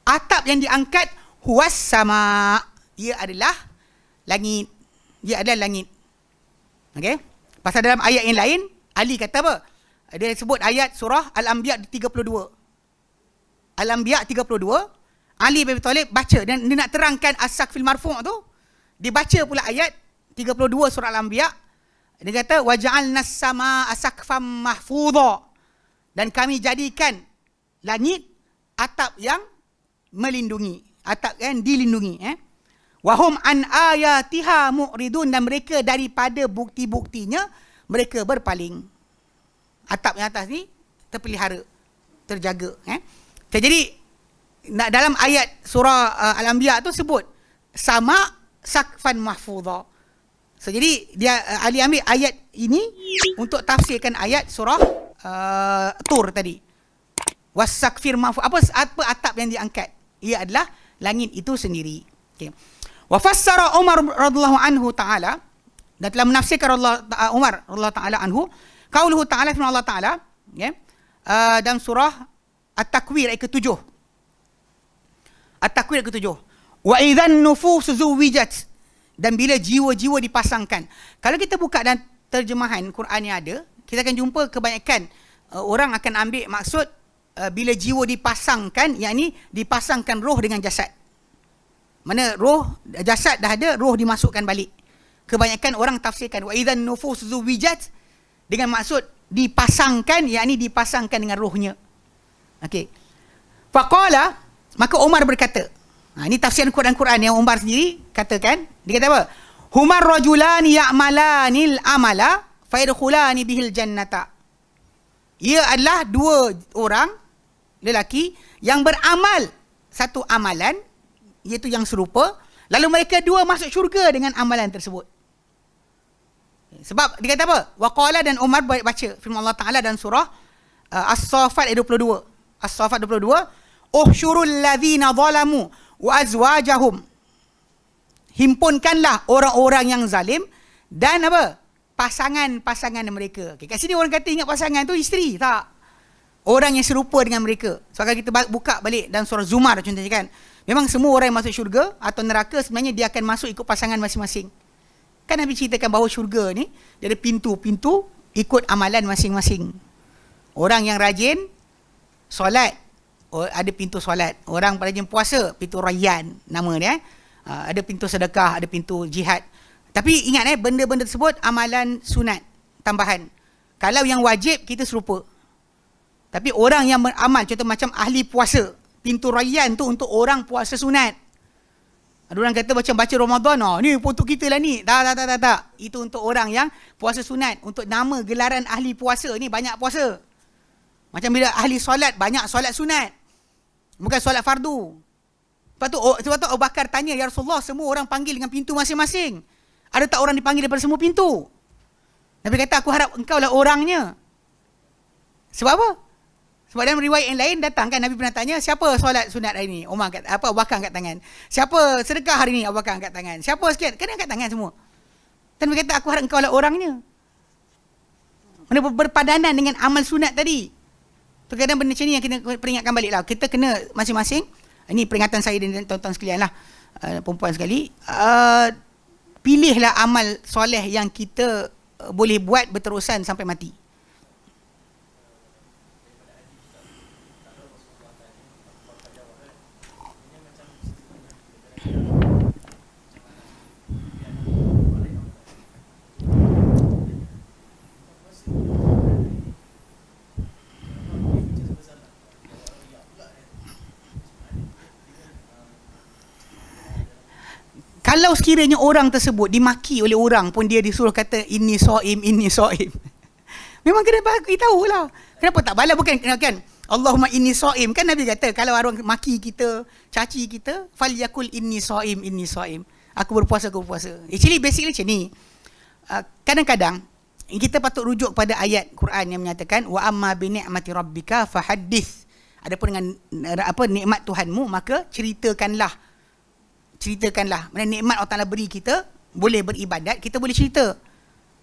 Speaker 1: atap yang diangkat, huwas sama, ia adalah langit. Ia adalah langit. Okey. Pasal dalam ayat yang lain Ali kata apa? Dia sebut ayat surah Al-Anbiya 32. Al-Anbiya 32, Ali bin Abi Talib baca dan dia nak terangkan as-saqfil marfu' tu. Dia baca pula ayat 32 surah Al-Anbiya. Dia kata waja'alna as-samaa saqfan mahfudha, dan kami jadikan langit atap yang melindungi, atap yang dilindungi. Wahum an ayatiha mu'ridun, dan mereka daripada bukti-buktinya mereka berpaling. Atap yang atas ni terpelihara, terjaga. Jadi dalam ayat surah Al-Anbiya tu sebut sama saqfan mahfudha. So, jadi dia Ali ambil ayat ini untuk tafsirkan ayat surah Tur tadi. Was-saqfir mahfudha. Apa atap yang diangkat? Ia adalah langit itu sendiri. Okey. Wa fassara Umar radhiyallahu anhu taala, dan telah menafsirkan Umar radhiyallahu taala anhu qauluhu taala, firman Allah taala dalam surah At-Takwir ayat ke-7. At-Takwir ayat ke-7. Wa idzan nufus zuwijat, dan bila jiwa-jiwa dipasangkan. Kalau kita buka dan terjemahan Quran yang ada, kita akan jumpa kebanyakan orang akan ambil maksud bila jiwa dipasangkan, yakni dipasangkan roh dengan jasad. Mana roh, jasad dah ada, roh dimasukkan balik. Kebanyakan orang tafsirkan wa idzan nufus zuwijat dengan maksud dipasangkan, yakni dipasangkan dengan rohnya. Okey. Faqala, maka Umar berkata, ini tafsiran Quran yang Umar sendiri katakan. Dia kata apa? Humar rajulani ya'malanil amala fayadkhulani bihil jannata. Ia adalah dua orang lelaki yang beramal satu amalan, iaitu yang serupa, lalu mereka dua masuk syurga dengan amalan tersebut. Sebab dia kata apa? Waqala, dan Umar baca firman Allah Ta'ala dalam surah As-Saffat ayat 22. As-Saffat 22. Uhsyurul ladzina zalamu wa azwajahum. Himpunkanlah orang-orang yang zalim dan apa? Pasangan-pasangan mereka. Okay, kat sini orang kata ingat pasangan tu isteri, tak. Orang yang serupa dengan mereka. So kalau kita buka balik dalam surah Zumar contohnya kan, memang semua orang yang masuk syurga atau neraka sebenarnya dia akan masuk ikut pasangan masing-masing. Kan Nabi ceritakan bahawa syurga ni dia ada pintu-pintu ikut amalan masing-masing. Orang yang rajin solat, ada pintu solat. Orang rajin puasa, pintu Rayyan nama dia. Ada pintu sedekah, ada pintu jihad. Tapi ingat benda-benda tersebut amalan sunat tambahan. Kalau yang wajib kita serupa. Tapi orang yang beramal, contoh macam ahli puasa, pintu Rayyan tu untuk orang puasa sunat. Ada orang kata macam baca Ramadan, ni untuk kita lah ni. Tak. Itu untuk orang yang puasa sunat. Untuk nama gelaran ahli puasa ni banyak puasa. Macam bila ahli solat, banyak solat sunat. Bukan solat fardu. Sebab tu Abu Bakar tanya, ya Rasulullah, semua orang panggil dengan pintu masing-masing. Ada tak orang dipanggil daripada semua pintu? Nabi kata, aku harap engkau lah orangnya. Sebab apa? Sebab dalam riwayat yang lain datang kan, Nabi pernah tanya, siapa solat sunat hari ni? Umar kat, Abu Bakar angkat tangan. Siapa sedekah hari ni? Abu Bakar angkat tangan. Siapa sekian? Kena angkat tangan semua. Dan Nabi kata, aku harap engkau lah orangnya. Mana berpadanan dengan amal sunat tadi. Terkadang benda macam ni yang kita peringatkan balik lah. Kita kena masing-masing, ini peringatan saya dan tuan-tuan sekalian lah, perempuan sekali, pilihlah amal soleh yang kita boleh buat berterusan sampai mati. Kalau sekiranya orang tersebut dimaki oleh orang pun dia disuruh kata inni shaim. Memang kena bagi tahu lah. Kenapa tak bala bukan kan? Allahumma inni shaim. Kan Nabi kata kalau orang maki kita, caci kita, falyakul inni shaim. Aku berpuasa. Actually basically macam ni. Kadang-kadang kita patut rujuk pada ayat Quran yang menyatakan wa amma bi ni'mati rabbika fahaddits. Adapun dengan nikmat Tuhanmu, maka ceritakanlah. Mana nikmat Allah Taala beri kita, boleh beribadat, kita boleh cerita.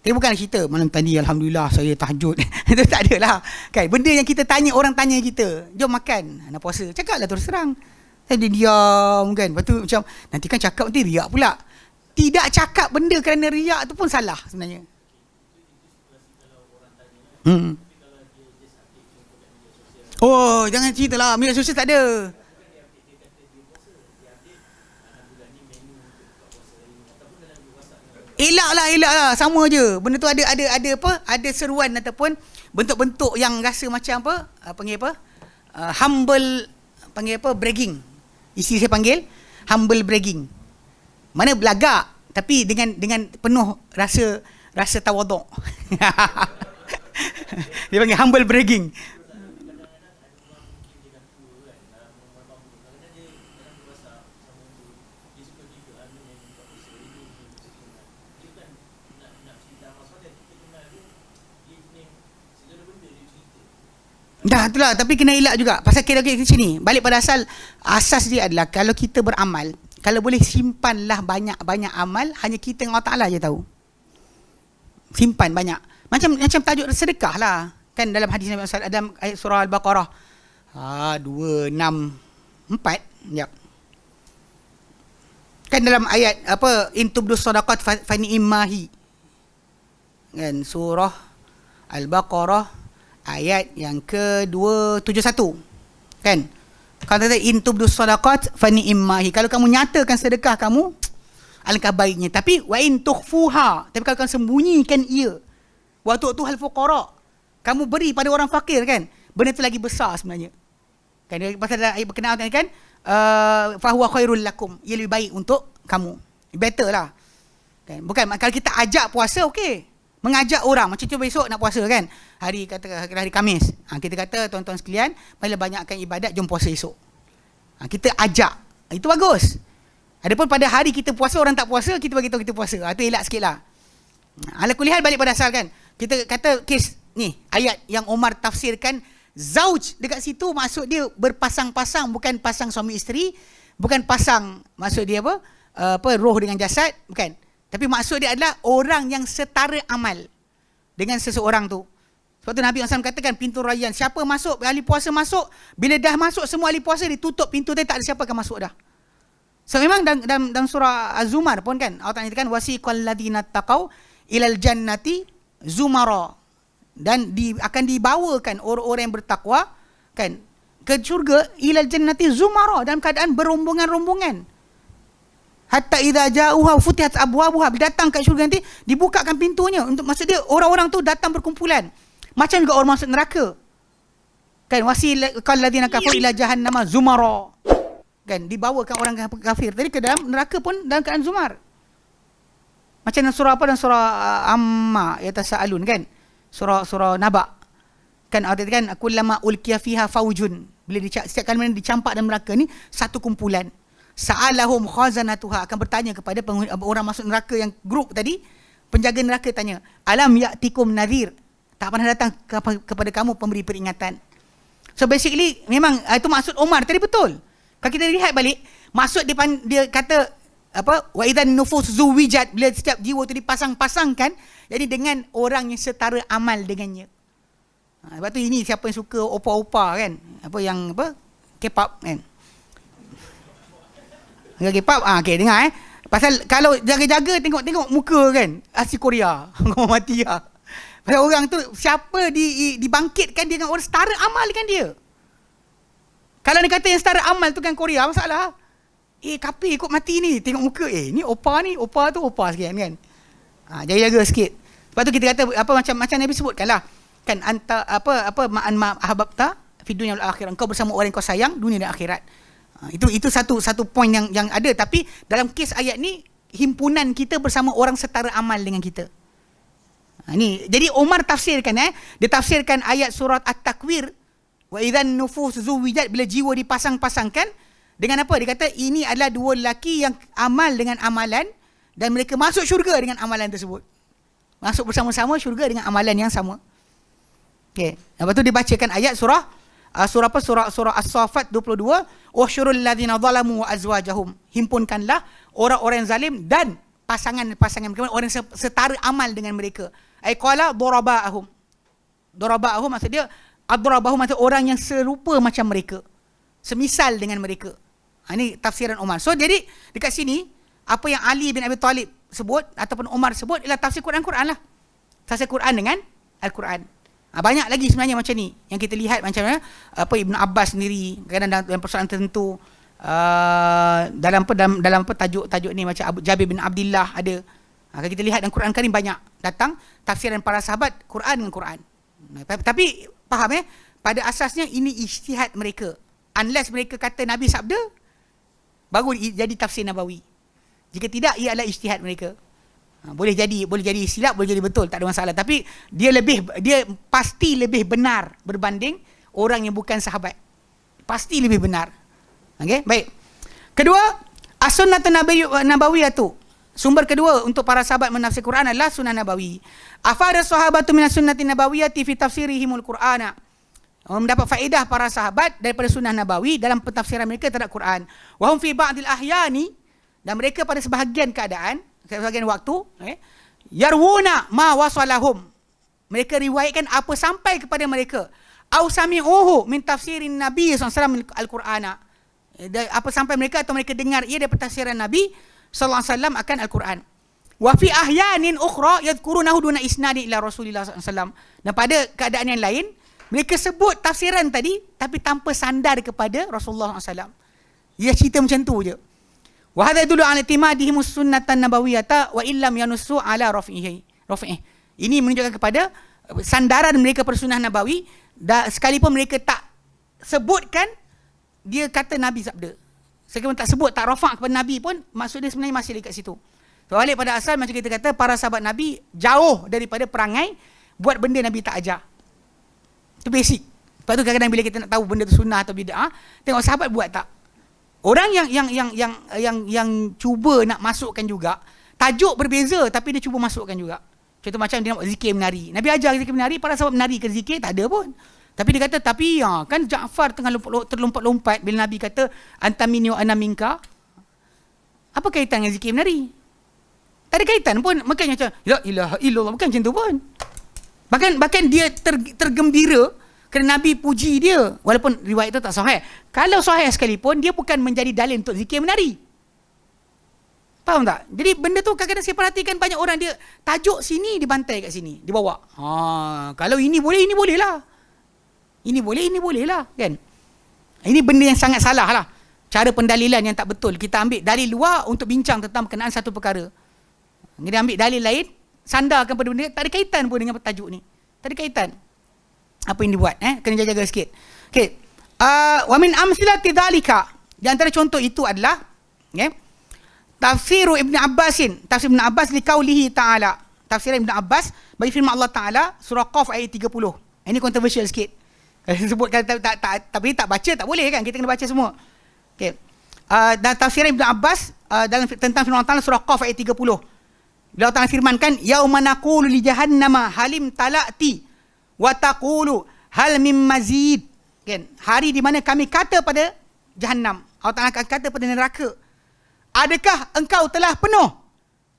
Speaker 1: Tapi bukan cerita malam tadi alhamdulillah saya tahajud. Itu tak adalah. Kan benda yang kita tanya, orang tanya kita, jom makan, nak puasa. Cakaplah terus terang. Saya dia diam kan. Lepas tu macam nanti kan cakap nanti riak pula. Tidak cakap benda kerana riak tu pun salah sebenarnya. Oh, jangan cerita lah. Media sosial tak ada. Elak lah. Sama je. Benda tu ada apa? Ada seruan ataupun bentuk-bentuk yang rasa macam apa? Panggil apa? Humble, panggil apa? Bragging. Isteri saya panggil humble bragging. Mana belagak tapi dengan penuh rasa tawaduk. Dia panggil humble bragging. Dah itulah, tapi kena elak juga. Pasal kira ke sini, balik pada asas dia adalah kalau kita beramal, kalau boleh simpanlah banyak-banyak amal, hanya kita dengan Allah Taala je tahu. Simpan banyak. Macam tajuk sedekah lah. Kan dalam hadis Nabi SAW, dalam ayat surah Al-Baqarah 264, jap. Kan dalam ayat apa, in tubdus sadaqat fa ni'mahi. Kan surah Al-Baqarah ayat yang ke-271. Kan? Kalau kata in tubdus sadaqat fa ni'mahi. Kalau kamu nyatakan sedekah kamu, alangkah baiknya. Tapi wa in tukhfuha, tapi kalau kamu sembunyikan ia, wa tu'tuhal fuqara, kamu beri pada orang fakir, kan? Benda tu lagi besar sebenarnya. Kan pasal ayat berkenaan kan, fa huwa khairul lakum, ia lebih baik untuk kamu. Better lah. Kan? Bukan kalau kita ajak puasa, okey. Mengajak orang macam tu, besok nak puasa kan, hari Khamis, kita kata tuan-tuan sekalian, marilah banyakkan ibadat, jom puasa esok. Kita ajak, itu bagus. Adapun pada hari kita puasa, orang tak puasa, kita bagi tahu kita puasa, itu elak sikit lah. Ala kulihal, balik pada asal kan, kita kata kes ni ayat yang Omar tafsirkan zauj dekat situ, maksud dia berpasang-pasang, bukan pasang suami isteri, bukan pasang, maksud dia apa roh dengan jasad, bukan. Tapi maksud dia adalah orang yang setara amal dengan seseorang tu. Sebab tu Nabi SAW katakan pintu rayyan, siapa masuk, ahli puasa masuk, bila dah masuk semua ahli puasa, ditutup pintu tu, tak ada siapa akan masuk dah. So memang dalam surah Az-Zumar pun kan, Allah Ta'ala katakan wasiqal ladzina taqau ilal jannati zumara, dan akan dibawakan orang-orang yang bertakwa kan ke syurga, ilal jannati zumara, dalam keadaan berombongan-rombongan. Hatta idza ja'uha futihat abwabuha, datang kat syurga nanti dibukakan pintunya, untuk maksud dia orang-orang tu datang berkumpulan. Macam juga orang masuk neraka. Kan wasiqal ladzina kafaru ila jahannama zumara. Kan dibawakan orang kafir tadi ke dalam neraka pun dalam keadaan zumar. Macam dalam surah apa, dalam surah Amma yatasaalun kan. Surah Naba. Kan ada kan kullama ulqiya fiha faujun, bila setiap kali dicampak dalam neraka ni satu kumpulan. Sa'alahum khazanatuha, akan bertanya kepada orang masuk neraka yang grup tadi, penjaga neraka tanya, alam ya'tikum nadhir, tak pernah datang kepada kamu pemberi peringatan. So basically memang itu maksud Omar tadi betul. Kalau kita lihat balik, maksud dia kata apa, wa idzan nufus zuwijat, bila setiap jiwa tu dipasang-pasangkan, jadi dengan orang yang setara amal dengannya. Sebab tu ini siapa yang suka opa-opa kan, apa yang apa K-pop kan. K-pop, okay, dengar pasal kalau jaga-jaga tengok muka kan, asli Korea. Kau mati lah. Pasal orang tu siapa dibangkitkan dengan orang setara amal dengan dia. Kalau dia kata yang setara amal tu kan Korea, masalah. Kapi ikut mati ni, tengok muka, ni opa tu opa sikit kan. Jaga-jaga sikit. Sebab tu kita kata apa, macam Nabi sebutkan lah. Kan apa ma'an ahbabta fi dunya wal akhirah, engkau bersama orang yang kau sayang dunia dan akhirat. Itu satu poin yang ada, tapi dalam kes ayat ni himpunan kita bersama orang setara amal dengan kita. Ni jadi Omar tafsirkan dia tafsirkan ayat surat At-Takwir wa idzan nufus zuwijat, bila jiwa dipasang-pasangkan dengan apa, dia kata ini adalah dua lelaki yang amal dengan amalan dan mereka masuk syurga dengan amalan tersebut. Masuk bersama-sama syurga dengan amalan yang sama. Okey. Lepas tu dibacakan ayat surah As-Saffat 22, "Usyurul ladzina zalamu wa azwajahum." Himpunkanlah orang-orang yang zalim dan pasangan-pasangan mereka, orang yang setara amal dengan mereka. Ai qala darabahum. Darabahum maksud dia adrabahum maksud orang yang serupa macam mereka. Semisal dengan mereka. Ini tafsiran Umar. So jadi dekat sini apa yang Ali bin Abi Talib sebut ataupun Umar sebut ialah tafsir Quran lah. Tafsir Quran dengan Al-Quran. Banyak lagi sebenarnya macam ni yang kita lihat macam mana apa Ibn Abbas sendiri kadang dalam persoalan tertentu dalam tajuk ni macam Jabir bin Abdullah ada. Kalau kita lihat dalam Quran Karim banyak datang tafsiran para sahabat Quran dengan Quran. Tapi faham pada asasnya ini ijtihad mereka. Unless mereka kata Nabi sabda, baru jadi tafsir Nabawi. Jika tidak, ia adalah ijtihad mereka. Boleh jadi silap, boleh jadi betul, tak ada masalah. Tapi dia pasti lebih benar berbanding orang yang bukan sahabat. Pasti lebih benar. Okey, baik. Kedua, as-sunnah nabawiyah tu. Sumber kedua untuk para sahabat menafsir Quran adalah sunnah nabawi. Afada sahabatu minas sunnati nabawiyyati fi tafsirihimul Qur'ana. Mendapat faedah para sahabat daripada sunnah nabawi dalam pentafsiran mereka terhadap Quran. Wa hum fi ba'dil ahyani, dan mereka pada sebahagian keadaan, sebahagian waktu, yarwuna ma wasalahum. Mereka riwayatkan apa sampai kepada mereka. Au sami'uhu min tafsirin Nabi SAW al-Qur'ana. Apa sampai mereka atau mereka dengar ia daripada tafsiran Nabi SAW akan Al-Quran. Wa fi ahyanin ukhra yadhkurunahu duna isnadi ila Rasulillah SAW. Dan pada keadaan yang lain, mereka sebut tafsiran tadi tapi tanpa sandar kepada Rasulullah SAW. Dia cerita macam tu je. Wa hadha yadullu ala i'timadihim sunnatan nabawiyyata wa illam yanussu ala rafi'i. Ini menunjukkan kepada sandaran mereka pada sunnah nabawi, sekalipun mereka tak sebutkan dia kata Nabi sabda. Sekalipun tak sebut, tak rafa' kepada Nabi pun, maksud dia sebenarnya masih dekat situ. Balik pada asal macam kita kata, para sahabat Nabi jauh daripada perangai buat benda Nabi tak ajar. Itu basic. Lepas tu kadang-kadang bila kita nak tahu benda tu sunnah atau bid'ah, tengok sahabat buat tak. Orang yang cuba nak masukkan juga, tajuk berbeza tapi dia cuba masukkan juga. Contoh macam dia nak buat zikir menari. Nabi ajar zikir menari, para sahabat menari ke zikir tak ada pun. Tapi dia kata, tapi kan Ja'far tengah terlompat-lompat bila Nabi kata anta minni wa ana minka. Apa kaitan dengan zikir menari? Tak ada kaitan pun. Makanya macam la ilaha illallah, bukan macam tu pun. Bahkan dia tergembira kerana Nabi puji dia walaupun riwayat itu tak sahih. Kalau sahih sekalipun, dia bukan menjadi dalil untuk zikir menari. Faham tak? Jadi benda tu kadang-kadang saya perhatikan banyak orang dia tajuk sini dibantai kat sini, dibawa. Kalau ini boleh lah. Ini boleh lah, kan? Ini benda yang sangat salah lah. Cara pendalilan yang tak betul. Kita ambil dalil luar untuk bincang tentang berkenaan satu perkara. Kita ambil dalil lain, sandarkan pada benda, tak ada kaitan pun dengan tajuk ni. Tak ada kaitan. Apa yang dibuat, kena jaga-jaga sikit. Okay. Wa min amsilati dzalika. Di antara contoh itu adalah, tafsir Ibn Abbasin. Tafsir Ibn Abbas li qaulihi ta'ala. Tafsir Ibn Abbas bagi firman Allah Ta'ala, surah Qaf ayat 30. Ini kontroversial sikit. Sebutkan tapi tak baca tak boleh kan, kita kena baca semua. Okey. Dan tafsir Ibn Abbas dalam tentang firman Allah surah Qaf ayat 30. Allah Taala firmankan, yauma naqulu li jahannama halim talati wa taqulu hal mim mazid. Kan? Hari di mana kami kata pada Jahannam, Allah Taala akan kata pada neraka, adakah engkau telah penuh?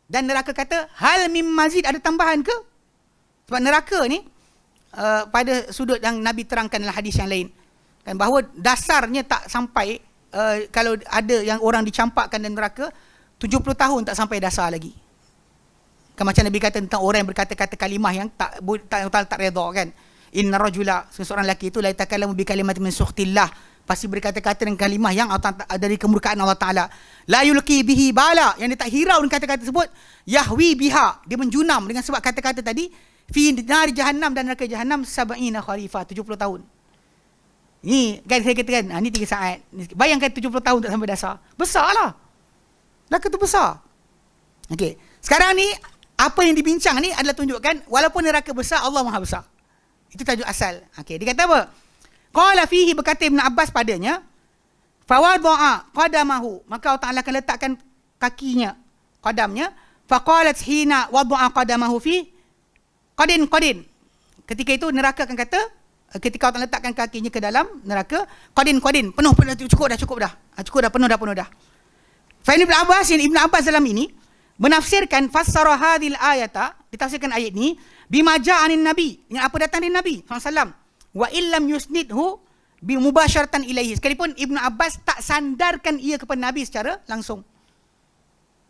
Speaker 1: Dan neraka kata, hal mim mazid, ada tambahan ke? Sebab neraka ni pada sudut yang Nabi terangkan dalam hadis yang lain, kan, bahawa dasarnya tak sampai, kalau ada yang orang dicampakkan dalam neraka 70 tahun tak sampai dasar lagi. Kan macam Nabi kata tentang orang yang berkata-kata kalimah yang tak redha, kan. Inna rajula, seseorang lelaki itu la yatakallamu bi kalimatin min sukhtillah, pasti berkata-kata dengan kalimah yang dari kemurkaan Allah Taala. La yulqi bihi bala, yang dia tak hirau dengan kata-kata tersebut. Yahwi biha, dia menjunam dengan sebab kata-kata tadi. Fi nari jahannam, dan neraka jahannam 70 kharifah, 70 tahun. Ni kan saya katakan, ni 3 saat. Bayangkan 70 tahun tak sampai dasar. Besarlah. Neraka tu besar. Okey. Sekarang ni apa yang dibincang ni adalah tunjukkan walaupun neraka besar, Allah Maha besar. Itu tajuk asal. Okey, dia kata apa? Qala fihi, berkata Ibn Abbas padanya, fawadha'a qadamahu, maka Allah Taala akan letakkan kakinya, qadamnya, faqalat hina wadha'a qadamahu fi qadin. Ketika itu neraka akan kata, ketika Allah letakkan kakinya ke dalam neraka, qadin, penuh, cukup dah, penuh dah. Fa Ibn Abbas dalam ini menafsirkan fassara hadhil ayata, ditafsirkan ayat ini bima ja'anin nabi, yang apa datang dari Nabi SAW, wa illam yusnidhu bi mubasyaratan ilaihi, sekalipun Ibn Abbas tak sandarkan ia kepada Nabi secara langsung.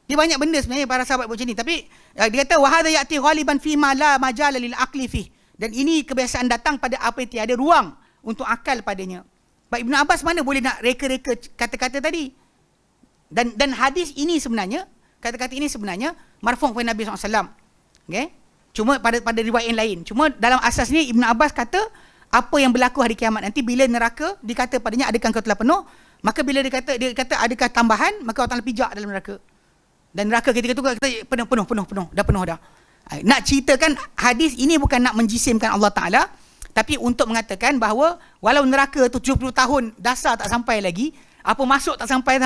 Speaker 1: Dia banyak benda sebenarnya para sahabat buat macam ni, tapi dia kata wa hadha ya'ti ghaliban fi ma la majala lil aqli fi, dan ini kebiasaan datang pada apa yang tiada ruang untuk akal padanya. Baik, Ibn Abbas mana boleh nak reka-reka kata-kata tadi. Dan hadis ini sebenarnya, kata-kata ini sebenarnya marfu' kepada Nabi SAW. Okay? Cuma pada riwayat yang lain. Cuma dalam asas ni Ibn Abbas kata apa yang berlaku hari kiamat nanti bila neraka dikata padanya adakah kau telah penuh, maka bila dia kata adakah tambahan, maka orang pijak dalam neraka. Dan neraka ketika itu kata penuh, dah penuh dah. Nak ceritakan hadis ini bukan nak menjisimkan Allah Ta'ala, tapi untuk mengatakan bahawa walau neraka tu 70 tahun dasar tak sampai lagi, apa masuk tak sampai,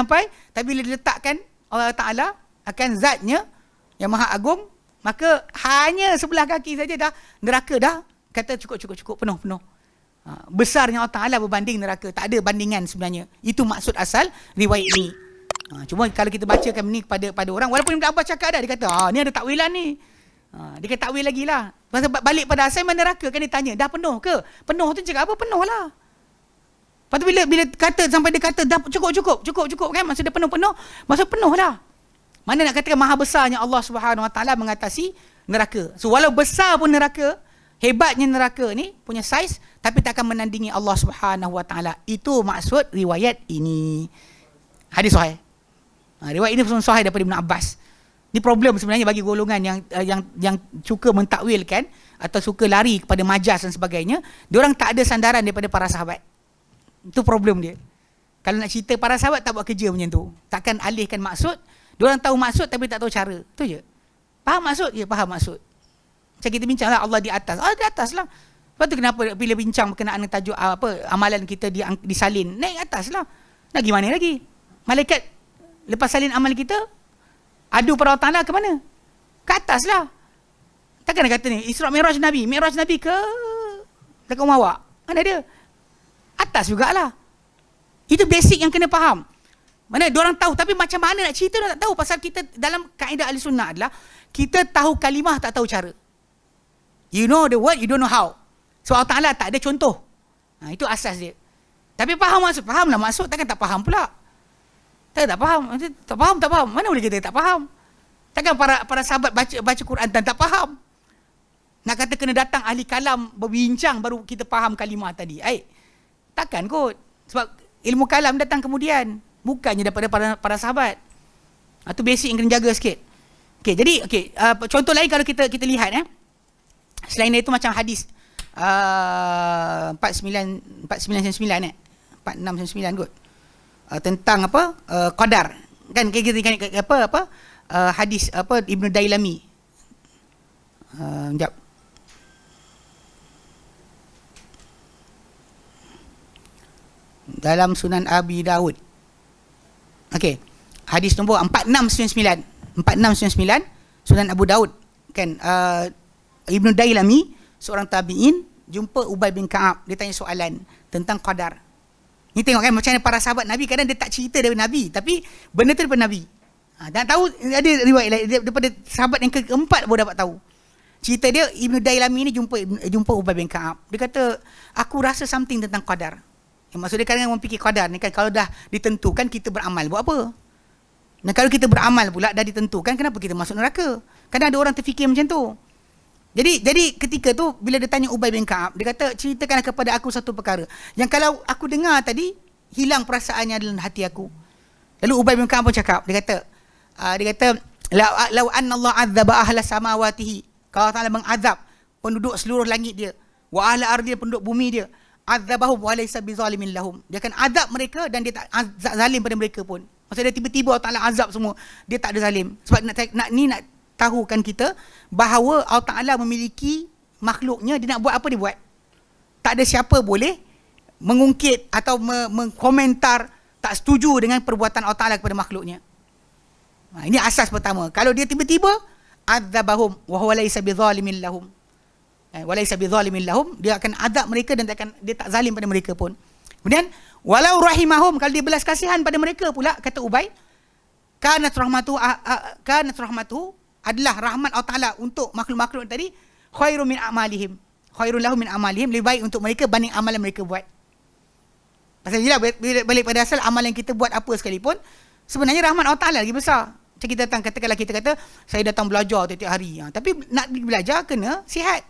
Speaker 1: tapi bila diletakkan Allah Ta'ala akan zatnya yang maha agung, maka hanya sebelah kaki saja dah neraka dah kata cukup, penuh. Besarnya Allah Ta'ala berbanding neraka, tak ada bandingan sebenarnya. Itu maksud asal riwayat ini. Cuma kalau kita bacakan ni pada orang, walaupun Ibn Abbas cakap dah, dia kata ni ada takwilan ni. Dia kata takwil lagi lah. Balik pada asal mana neraka, kan dia tanya dah penuh ke? Penuh tu cakap apa? Penuh lah. Lepas tu bila kata sampai dia kata dah cukup kan, maksud dia penuh, maksud penuh lah. Mana nak katakan maha besarnya Allah Subhanahu Wa Taala mengatasi neraka. So walau besar pun neraka, hebatnya neraka ni punya saiz, tapi tak akan menandingi Allah Subhanahu Wa Taala. Itu maksud riwayat ini. Hadis sahih. Riwayat ini sahih daripada Ibn Abbas. Ini problem sebenarnya bagi golongan yang suka mentakwilkan atau suka lari kepada majas dan sebagainya. Diorang tak ada sandaran daripada para sahabat. Itu problem dia. Kalau nak cerita para sahabat tak buat kerja macam tu. Takkan alihkan maksud. Diorang tahu maksud tapi tak tahu cara. Itu je. Faham maksud? Ya, faham maksud. Macam kita bincang lah, Allah di atas. Di atas lah. Lepas tu kenapa bila bincang berkenaan dengan tajuk amalan kita disalin, naik atas lah. Nak gimana lagi? Malaikat lepas salin amal kita, adu para Allah Ta'ala ke mana? Ke atas lah. Takkan dia kata ni Isra' Mi'raj Nabi ke dekat rumah awak? Mana dia? Atas jugalah. Itu basic yang kena faham. Mana diorang tahu, tapi macam mana nak cerita dia tak tahu. Pasal kita dalam kaedah ahli sunnah adalah kita tahu kalimah, tak tahu cara. You know the word, you don't know how. So Allah Ta'ala tak ada contoh. Itu asas dia. Tapi faham maksud, fahamlah maksud, takkan tak faham pula. Tak faham. Tak faham. Mana boleh kita tak faham? Takkan para sahabat baca Quran dan tak faham. Nak kata kena datang ahli kalam berbincang baru kita faham kalimah tadi. Takkan kot. Sebab ilmu kalam datang kemudian. Bukannya daripada para sahabat. Itu basic yang kena jaga sikit. Jadi contoh lain kalau kita lihat selain itu macam hadis 4999 4699 kot. Tentang qadar. Kan kita hadis Ibnu Dailami. Sekejap. Dalam Sunan Abi Daud. Hadis nombor 4699. 4699 Sunan Abu Daud. Kan Ibnu Dailami, seorang tabi'in, jumpa Ubay bin Ka'ab. Dia tanya soalan tentang qadar. Ni tengok kan macam mana para sahabat Nabi, kadang dia tak cerita daripada Nabi, tapi benda tu daripada Nabi. Dan tahu ada riwayat lain daripada sahabat yang keempat baru dapat tahu. Cerita dia, Ibnu Dailami ni jumpa Ubay bin Ka'ab. Dia kata, aku rasa something tentang qadar. Yang maksud dia kadang orang fikir qadar ni kan, kalau dah ditentukan kita beramal, buat apa? Dan kalau kita beramal pula dah ditentukan, kenapa kita masuk neraka? Kadang ada orang terfikir macam tu. Jadi ketika tu bila dia tanya Ubay bin Ka'ab, dia kata, ceritakanlah kepada aku satu perkara yang kalau aku dengar tadi hilang perasaannya dalam hati aku. Lalu Ubay bin Ka'ab pun cakap, dia kata lau anna Allah azaba ahla samawatihi, kalau Allah Ta'ala mengazab penduduk seluruh langit dia, wa ahla ardi, penduduk bumi dia, azabahum wa laysa bizalimin lahum, dia akan azab mereka dan dia tak zalim pada mereka pun. Maksudnya tiba-tiba Allah Ta'ala azab semua, dia tak ada zalim. Sebab nak tahukan kita bahawa Allah Ta'ala memiliki makhluknya, dia nak buat apa dia buat. Tak ada siapa boleh mengungkit atau mengkomentar tak setuju dengan perbuatan Allah Ta'ala kepada makhluknya. Ini asas pertama. Kalau dia tiba-tiba azabahum wa huwa laysa bidzalimin lahum, Walaysa bidzalimin lahum, dia akan azab mereka dan dia tak zalim pada mereka pun. Kemudian walau rahimahum, kalau dia belas kasihan pada mereka pula, kata Ubay, kanat rahmatuhu adalah rahmat Allah Taala untuk makhluk-makhluk tadi, khairun min amalihim, khairun lahum min amalihim, lebih baik untuk mereka banding amalan mereka buat. Pasal jelas balik pada asal, amalan kita buat apa sekalipun, sebenarnya rahmat Allah Taala lagi besar. Macam kita datang, katakanlah kita kata saya datang belajar tiap-tiap hari, tapi nak belajar kena sihat,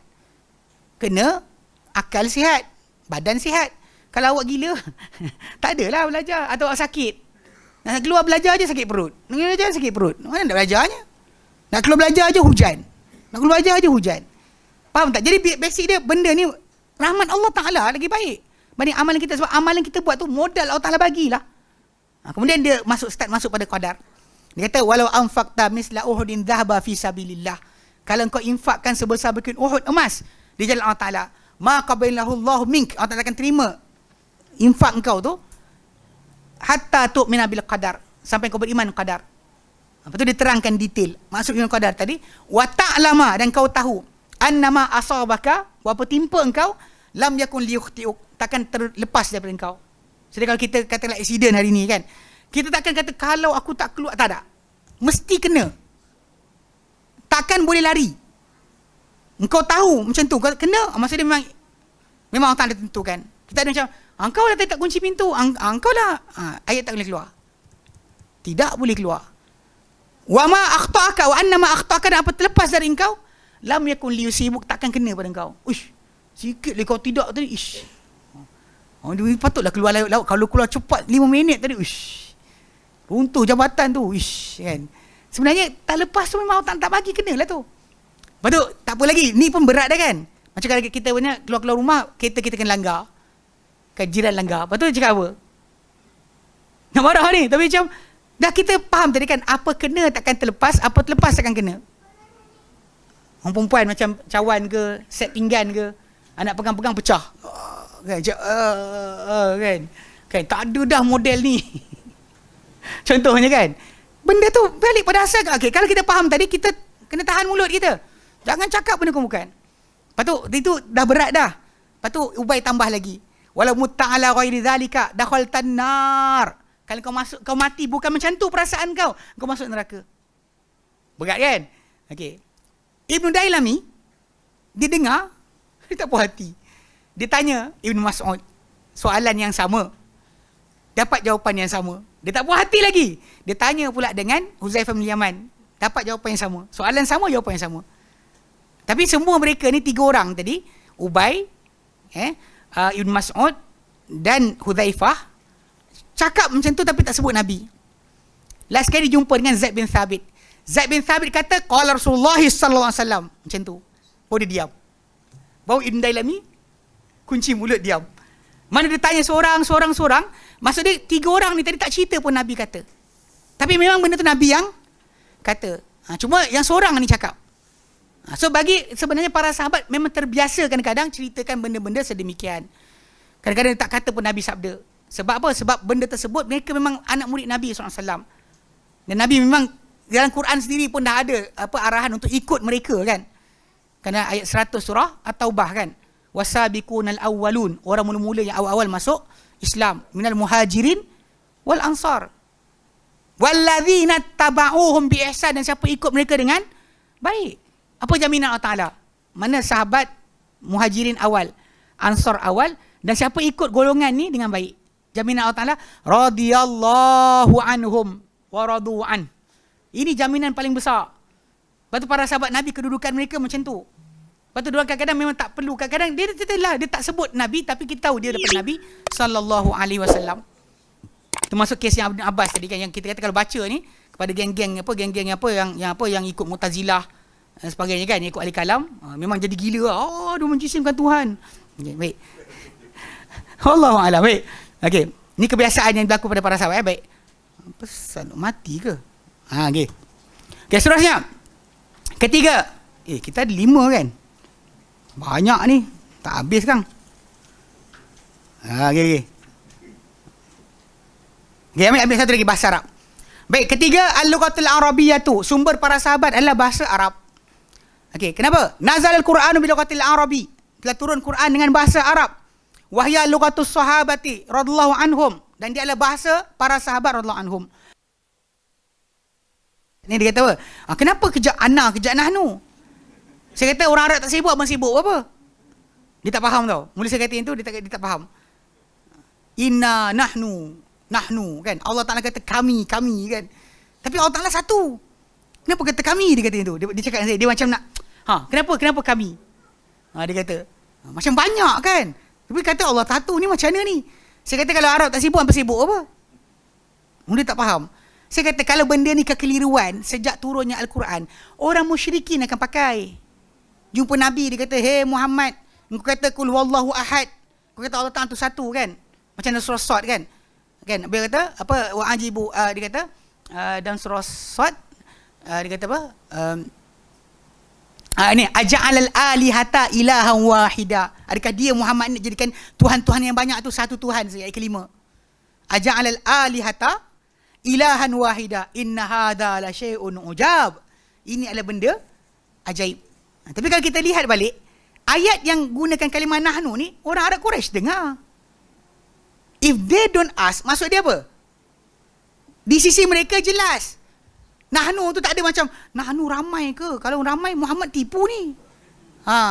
Speaker 1: kena akal sihat, badan sihat. Kalau awak gila tak adalah belajar. Atau awak sakit, nak keluar belajar je sakit perut, nak belajar sakit perut, mana nak belajarnya? Nak keluar belajar je hujan, nak keluar belajar je hujan. Faham tak? Jadi basic dia, benda ni rahmat Allah Ta'ala lagi baik banding amalan kita. Sebab amalan kita buat tu modal Allah Ta'ala bagilah. Kemudian dia start masuk pada qadar. Dia kata walau anfaqta misla uhudin dhahaba fi sabilillah, kalau kau infakkan sebesar bukit Uhud emas di jalan Allah Ta'ala, ma qabilahu Allah mink, Allah Ta'ala akan terima infak engkau tu, hatta tu'mina bil qadar, sampai kau beriman qadar. Lepas tu diterangkan detail maksud iman qadar tadi, wa ta'lama, dan kau tahu, annama asabaka, apa timpa engkau, lam yakun liyukhti'uk, takkan terlepas daripada engkau. Jadi kalau kita katalah accident hari ni kan, kita takkan kata kalau aku tak keluar, tak ada, mesti kena, takkan boleh lari. Engkau tahu macam tu, kalau kena, maksudnya memang Allah Ta'ala tentukan. Kita ada macam, engkau lah tak kunci pintu, engkau lah, ayat tak boleh keluar, tidak boleh keluar. Wa ma akhta'aka wa anna ma akhta'aka, dan apa terlepas dari engkau, lam yakun liyusibuk, takkan kena pada engkau. Uish, sikit lagi kau tidak tadi, ish, dia patutlah keluar laut. Kalau keluar cepat 5 minit tadi, uish, runtuh jabatan tu, ish, kan. Sebenarnya tak lepas tu memang tak bagi, kena lah tu. Lepas tu tak apa lagi, ni pun berat dah kan. Macam kalau kita banyak keluar-keluar rumah, kereta kita kena langgar, kan, jiran langgar, lepas tu dia cakap apa, nak marah ni. Tapi macam dah kita faham tadi kan, apa kena takkan terlepas, apa terlepas takkan kena. Orang perempuan macam cawan ke, set pinggan ke, anak pegang-pegang pecah, kan, kan, tak ada dah model ni. Contohnya kan, benda tu balik pada asal. Okay, kalau kita faham tadi, kita kena tahan mulut kita, jangan cakap benda bukan. Lepas tu itu dah berat dah. Lepas tu Ubay tambah lagi, walau mutta'ala ghairi zalika dakhaltan nar, kalau kau mati bukan macam tu perasaan kau masuk neraka. Berat kan? Okey. Ibnu Dailami, dia dengar, dia tak puas hati. Dia tanya Ibnu Mas'ud soalan yang sama, dapat jawapan yang sama. Dia tak puas hati lagi. Dia tanya pula dengan Huzaifah bin Yaman, dapat jawapan yang sama. Soalan sama, jawapan yang sama. Tapi semua mereka ni 3 orang tadi, Ubay, Ibnu Mas'ud dan Huzaifah, cakap macam tu tapi tak sebut Nabi. Last kali jumpa dengan Zaid bin Thabit. Zaid bin Thabit kata qala Rasulullah sallallahu alaihi wasallam, macam tu. Baru dia diam. Baru Ibn Dailami kunci mulut, diam. Mana dia tanya seorang, maksud dia 3 orang ni tadi tak cerita pun Nabi kata. Tapi memang benda tu Nabi yang kata. Cuma yang seorang ni cakap. So bagi sebenarnya para sahabat memang terbiasa kadang-kadang ceritakan benda-benda sedemikian. Kadang-kadang tak kata pun Nabi sabda. Sebab apa? Sebab benda tersebut mereka memang anak murid Nabi SAW. Dan Nabi memang dalam Quran sendiri pun dah ada arahan untuk ikut mereka kan. Kerana ayat 100 surah At-Taubah kan. Wasabiqunal awwalun, orang mula-mula yang awal-awal masuk Islam, minal muhajirin wal ansar. Walladzina taba'uhum bi ihsan, dan siapa ikut mereka dengan baik. Apa jaminan Allah Ta'ala? Mana sahabat muhajirin awal, ansar awal, dan siapa ikut golongan ni dengan baik. Jaminan Allah Ta'ala, radiyallahu anhum wa radu an. Ini jaminan paling besar. Lepas tu para sahabat Nabi, kedudukan mereka macam tu. Lepas tu diorang kadang-kadang memang tak perlu. Kadang-kadang dia tak sebut Nabi, tapi kita tahu dia daripada Nabi sallallahu alaihi wasallam. Termasuk kes yang Ibn Abbas tadi kan, yang kita kata kalau baca ni kepada geng-geng yang ikut Mu'tazilah dan sebagainya kan, yang ikut ahli kalam, memang jadi gila. Dia menjisimkan Tuhan. Okay, baik. Allahu a'lam. Baik. Okey, ni kebiasaan yang berlaku pada para sahabat. Baik. Pesan mati ke? Okey. Okey, seterusnya. Ketiga. Kita ada 5 kan? Banyak ni. Tak habis kan? Okey. Okay, ambil satu lagi, bahasa Arab. Baik, ketiga, al-lughatul arabiyyah tu, sumber para sahabat adalah bahasa Arab. Okey, kenapa? Nazal al-Qur'anu bil lughatil arabi. Telah turun Quran dengan bahasa Arab. Wahya lughatus sahabati radhiyallahu anhum, dan dia adalah bahasa para sahabat radhiyallahu anhum. Ni dia kata apa? Kenapa kejap ana, kejap nahnu? Saya kata orang Arab tak sibuk, abang sibuk apa? Dia tak faham tau. Mula saya kata yang tu, dia tak faham. Inna nahnu kan. Allah Ta'ala kata kami kan. Tapi Allah Ta'ala satu. Kenapa kata kami, dia kata yang tu. Dia cakap dengan saya, dia macam nak, kenapa kami? Dia kata, macam banyak kan. Tapi kata Allah satu ni macam mana ni? Saya kata kalau Arab tak sibuk, apa sibuk apa? Mula tak faham. Saya kata kalau benda ni kekeliruan sejak turunnya Al-Quran, orang musyrikin akan pakai. Jumpa Nabi, dia kata, hey Muhammad, kau kata kul huwallahu ahad, kau kata Allah Ta'ala tu satu kan, macam dalam surah Sad kan. Dia kata apa, wa ajibu, dia kata dalam surah Sad, dia kata apa, ini aja'alal alihata ilahan wahida. Adakah dia Muhammad nak jadikan Tuhan-Tuhan yang banyak tu satu Tuhan saja? Ayat kelima, aja'alal alihata ilahan wahida inna hadha la syai'un ujab. Ini adalah benda ajaib. Tapi kalau kita lihat balik, ayat yang gunakan kalimah nahnu ni, orang Arab Quraisy dengar. If they don't ask, maksud dia apa? Di sisi mereka jelas. Nahnu tu tak ada macam, nahnu ramai ke? Kalau ramai, Muhammad tipu ni.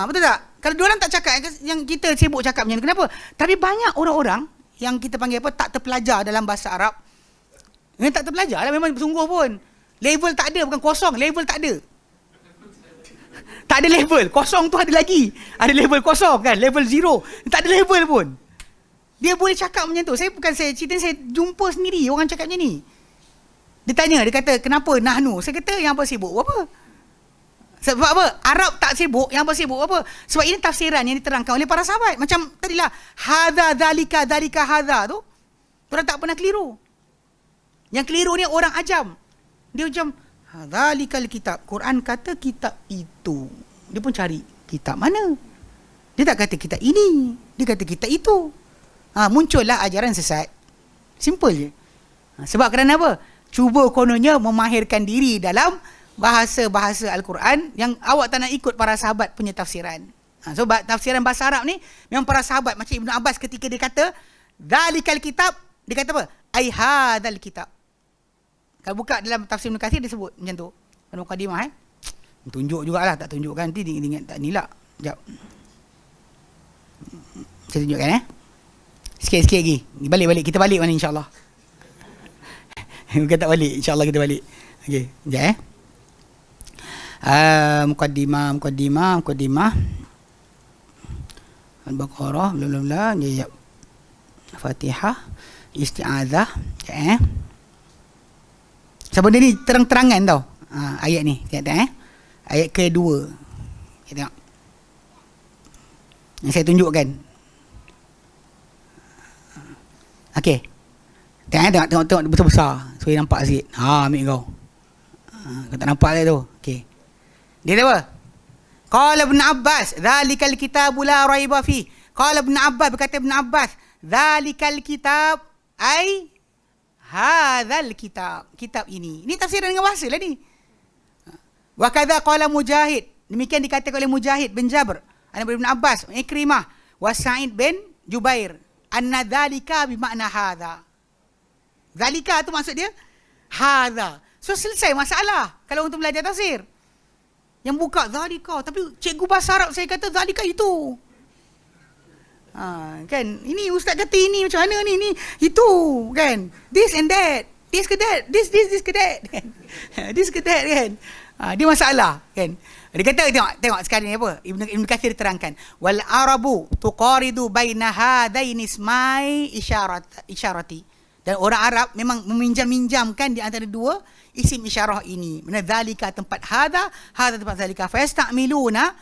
Speaker 1: Betul tak? Kalau diorang tak cakap, yang kita sibuk cakap macam ni, kenapa? Tapi banyak orang-orang yang kita panggil apa, tak terpelajar dalam bahasa Arab. Yang tak terpelajar lah, memang sungguh pun. Level tak ada, bukan kosong, level tak ada. Tak ada level, kosong tu ada lagi. Ada level kosong kan, level zero. Tak ada level pun. Dia boleh cakap macam tu. Saya cerita saya jumpa sendiri orang cakap macam ni. Dia tanya, dia kata, kenapa nahnu? Saya kata, yang apa sibuk apa? Sebab apa? Arab tak sibuk, yang apa sibuk apa? Sebab ini tafsiran yang diterangkan oleh para sahabat. Macam tadilah, hadha, dhalika, hadha tu, orang tak pernah keliru. Yang keliru ni orang ajam. Dia macam, dzalikal kitab. Quran kata kitab itu. Dia pun cari kitab mana. Dia tak kata kitab ini. Dia kata kitab itu. Muncullah ajaran sesat. Simple je. Sebab kerana apa? Cuba kononnya memahirkan diri dalam bahasa-bahasa Al-Quran yang awak tak nak ikut para sahabat punya tafsiran. So tafsiran bahasa Arab ni memang para sahabat, macam Ibn Abbas ketika dia kata dzalikal kitab, dia kata apa? Ai hadzal kitab. Kalau buka dalam tafsir Ibn Katsir dia sebut macam tu. Dalam mukadimah tunjuk jugalah, tak tunjukkan nanti dia ingat tak nilak. Sekejap. Saya tunjukkan Sikit-sikit lagi. Balik-balik, kita balik mana insya-Allah. Bukan tak balik, insya-Allah kita balik. Okey, sekejap Mukaddimah. Al-Baqarah, bla bla bla, ya. Fatihah, isti'adzah, sebab dia ni terang-terangan tau. Ayat ni, tengok ayat kedua. Kita tengok. Yang saya tunjukkan. Okey. Tengok besar-besar. Supaya nampak sikit. Ambil kau. Kau tak nampak dia tu. Okey. Dia kata apa? Qala Ibn Abbas, dzalikal kitabu la raiba fi. Qala Ibn Abbas, berkata Ibn Abbas, dzalikal kitab ai hadzal kitab. Kitab ini. Ini tafsiran dengan bahasa lah ni. Wa kadza qala Mujahid. Demikian dikatakan oleh Mujahid bin Jabr, anak Ibn Abbas, Ikrimah, wa Sa'id bin Jubair, anna dzalika bi makna hadza. Zalika tu maksud dia hadza. So selesai masalah kalau untuk belajar tafsir. Yang buka zalika, tapi cikgu bahasa Arab saya kata zalika itu. Kan ini ustaz kata ini macam mana ni itu kan, this and that, this ke that, this ke that kan. This ke that kan. Dia masalah kan. Dia kata tengok sekarang ni apa Ibn Katsir terangkan, wal arabu tuqaridu baina hadaini ismai isyarati. Dan orang Arab memang meminjam-minjamkan di antara dua isim isyarah ini. Mana zalika tempat hadha tempat zalika. Fa yastamiluna,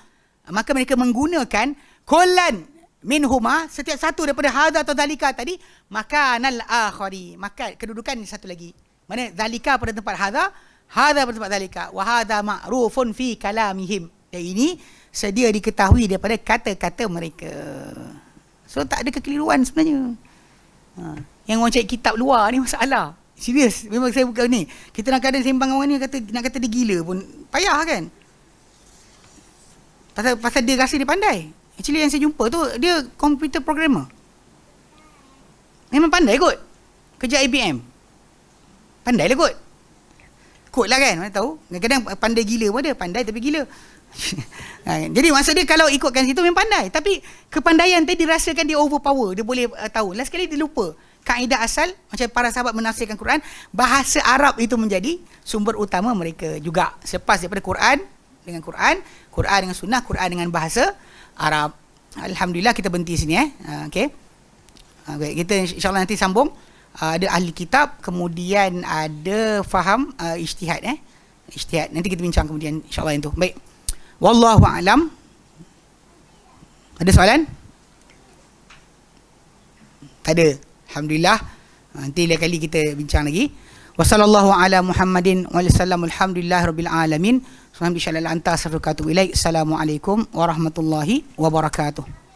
Speaker 1: maka mereka menggunakan kullan minhuma, setiap satu daripada hadha atau zalika tadi, makanal akhari, maka kedudukan satu lagi. Mana zalika pada tempat hadha pada tempat zalika, wa hadha ma'rufun fi kalamihim. Dan ini sedia diketahui daripada kata-kata mereka. So tak ada kekeliruan sebenarnya. Yang orang cari kitab luar ni masalah. Serius, memang saya bukan ni. Kita nak kadang sembang orang ni nak kata dia gila pun payah kan. Pasal dia rasa dia pandai. Actually yang saya jumpa tu dia computer programmer. Memang pandai kot. Kerja IBM. Pandai lah kot. Kot lah kan, mana tahu. Kadang-kadang pandai gila pun ada. Pandai tapi gila. Jadi maksud dia kalau ikutkan situ memang pandai. Tapi kepandaian tadi dirasakan dia overpower. Dia boleh tahu. Last sekali dia lupa. Kaedah asal, macam para sahabat menafsirkan Quran, bahasa Arab itu menjadi sumber utama mereka juga. Selepas daripada Quran dengan Quran, Quran dengan sunnah, Quran dengan bahasa Arab. Alhamdulillah kita berhenti sini okey. Baik, kita insya-Allah nanti sambung. Ada ahli kitab, kemudian ada faham ijtihad ijtihad. Nanti kita bincang kemudian insya-Allah yang tu. Baik. Wallahu a'lam. Ada soalan? Tak ada. Alhamdulillah. Nanti lain kali kita bincang lagi. Wassallallahu ala Muhammadin wa sallam alhamdulillahirabbil alamin. Subhanallah anta astaghfiruka wa atubu ilaik. Assalamualaikum warahmatullahi wabarakatuh.